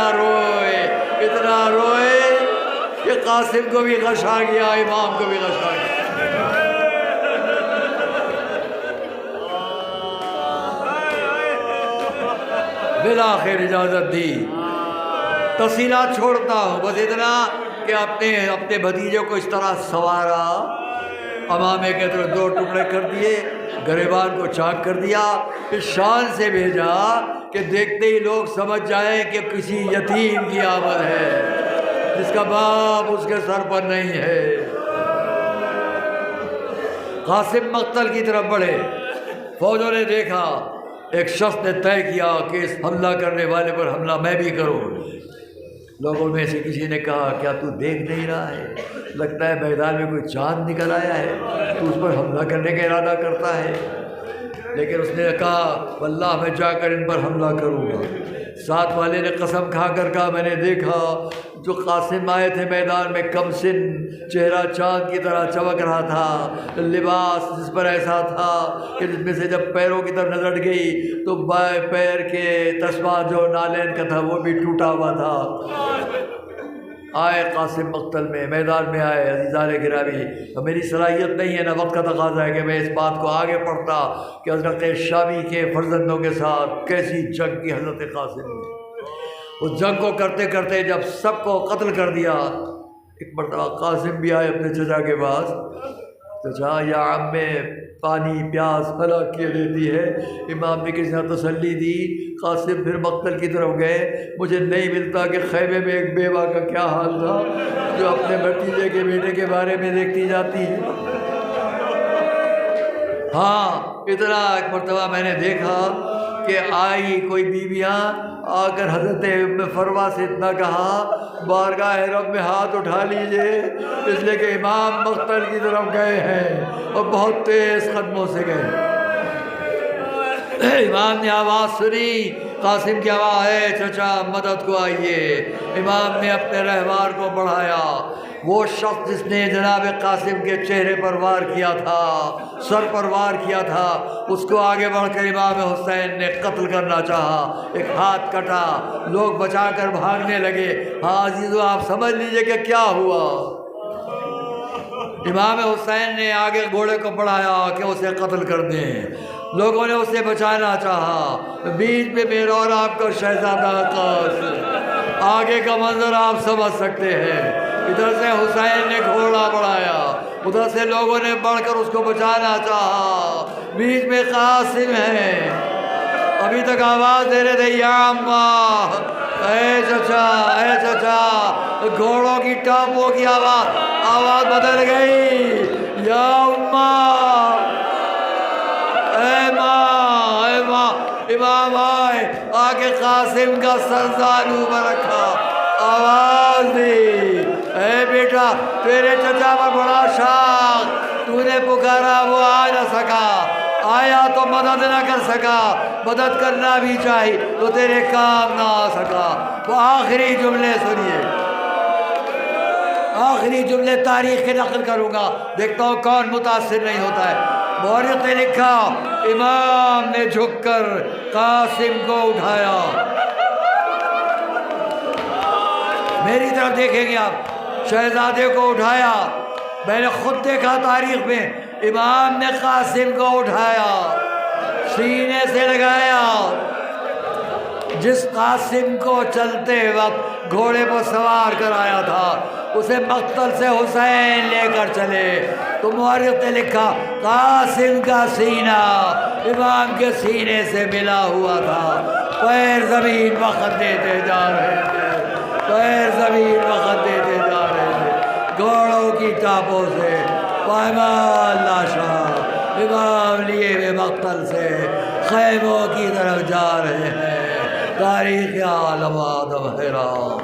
E: روئے کہ قاسم کو بھی غش آ گیا، امام کو بھی غش آ گیا۔ بالآخر اجازت دی۔ تفصیلات چھوڑتا ہوں، بس اتنا کہ اپنے بھتیجے کو اس طرح سنوارا، امامے کے طرف دو ٹکڑے کر دیے، گریبان کو چاک کر دیا، اس شان سے بھیجا کہ دیکھتے ہی لوگ سمجھ جائیں کہ کسی یتیم کی آمد ہے جس کا باپ اس کے سر پر نہیں ہے۔ قاسم مقتل کی طرف بڑھے، فوجوں نے دیکھا، ایک شخص نے طے کیا کہ اس حملہ کرنے والے پر حملہ میں بھی کروں۔ لوگوں میں سے کسی نے کہا کیا تو دیکھ نہیں رہا ہے؟ لگتا ہے میدان میں کوئی چاند نکل آیا ہے، تو اس پر حملہ کرنے کا ارادہ کرتا ہے۔ لیکن اس نے کہا واللہ میں جا کر ان پر حملہ کروں گا۔ ساتھ والے نے قسم کھا کر کہا میں نے دیکھا جو قاسم آئے تھے میدان میں کم سن، چہرہ چاند کی طرح چمک رہا تھا، لباس جس پر ایسا تھا کہ جس میں سے جب پیروں کی طرف نظر گئی تو بائیں پیر کے تسبیح جو نالین کا تھا وہ بھی ٹوٹا ہوا تھا۔ آئے قاسم مقتل میں، میدان میں آئے۔ عزیزان گرامی، میری صلاحیت نہیں ہے، نہ وقت کا تقاضا ہے کہ میں اس بات کو آگے پڑھتا کہ حضرت شامی کے فرزندوں کے ساتھ کیسی جنگ کی حضرت قاسم نے۔ اس جنگ کو کرتے کرتے جب سب کو قتل کر دیا، ایک مرتبہ قاسم بھی آئے اپنے چچا کے پاس، چچا یا عمے پانی پیاس ہلاک کیے دیتی ہے۔ امام نے کسی نے تسلی دی۔ قاسم پھر مقتل کی طرف گئے۔ مجھے نہیں ملتا کہ خیمے میں ایک بیوہ کا کیا حال تھا جو اپنے بھتیجے کے بیٹے کے بارے میں دیکھتی جاتی ہے۔ ہاں اتنا ایک مرتبہ میں نے دیکھا کہ آئی کوئی بیویاں آ کر حضرت ام فروا سے اتنا کہا بارگاہ رب میں ہاتھ اٹھا لیجئے، اس لیے کہ امام مقتل کی طرف گئے ہیں اور بہت تیز قدموں سے گئے۔ امام نے آواز سنی، قاسم کی آواز ہے چچا مدد کو آئیے۔ امام نے اپنے رہوار کو بڑھایا۔ وہ شخص جس نے جناب قاسم کے چہرے پر وار کیا تھا، سر پر وار کیا تھا، اس کو آگے بڑھ کر امام حسین نے قتل کرنا چاہا۔ ایک ہاتھ کٹا، لوگ بچا کر بھاگنے لگے۔ ہاں عزیزو آپ سمجھ لیجئے کہ کیا ہوا۔ امام حسین نے آگے گھوڑے کو بڑھایا کہ اسے قتل کر دیں۔ لوگوں نے اسے بچانا چاہا، بیچ میں میرا اور آپ کا شہزادہ قاسم۔ آگے کا منظر آپ سمجھ سکتے ہیں، ادھر سے حسین نے گھوڑا بڑھایا، ادھر سے لوگوں نے بڑھ کر اس کو بچانا چاہا، بیچ میں قاسم ہے۔ ابھی تک آواز دے رہے تھے یا اماں، اے چچا، اے چچا، گھوڑوں کی ٹاپوں کی آواز بدل گئی، یا اماں، اے ماں، اے ماں۔ امام آئے، آگے قاسم کا سرزانو پر رکھا، آواز دی، اے بیٹا تیرے چچا پر بڑا شوق، تو نے پکارا وہ آ نہ سکا، آیا تو مدد نہ کر سکا، مدد کرنا بھی چاہیے تو تیرے کام نہ آ سکا۔ وہ آخری جملے سنیے، آخری جملے تاریخ کے نقل کروں گا، دیکھتا ہوں کون متاثر نہیں ہوتا ہے۔ مورخ نے لکھا امام نے جھک کر قاسم کو اٹھایا، میری طرف دیکھیں گے آپ، شہزادے کو اٹھایا۔ میں نے خود دیکھا تاریخ میں، امام نے قاسم کو اٹھایا، سینے سے لگایا۔ جس قاسم کو چلتے وقت گھوڑے پر سوار کر آیا تھا اسے مقتل سے حسین لے کر چلے، تو مورخ نے لکھا قاسم کا سینہ امام کے سینے سے ملا ہوا تھا۔ پیر زمین وقت دیتے جا رہے تھے، پیر زمین وقت دیتے جا رہے تھے، گھوڑوں کی ٹاپوں سے پائمال لاشاں امام لیے ہوئے مقتل سے خیموں کی طرف جا رہے ہیں۔ تاریخ عالم آدم حیران۔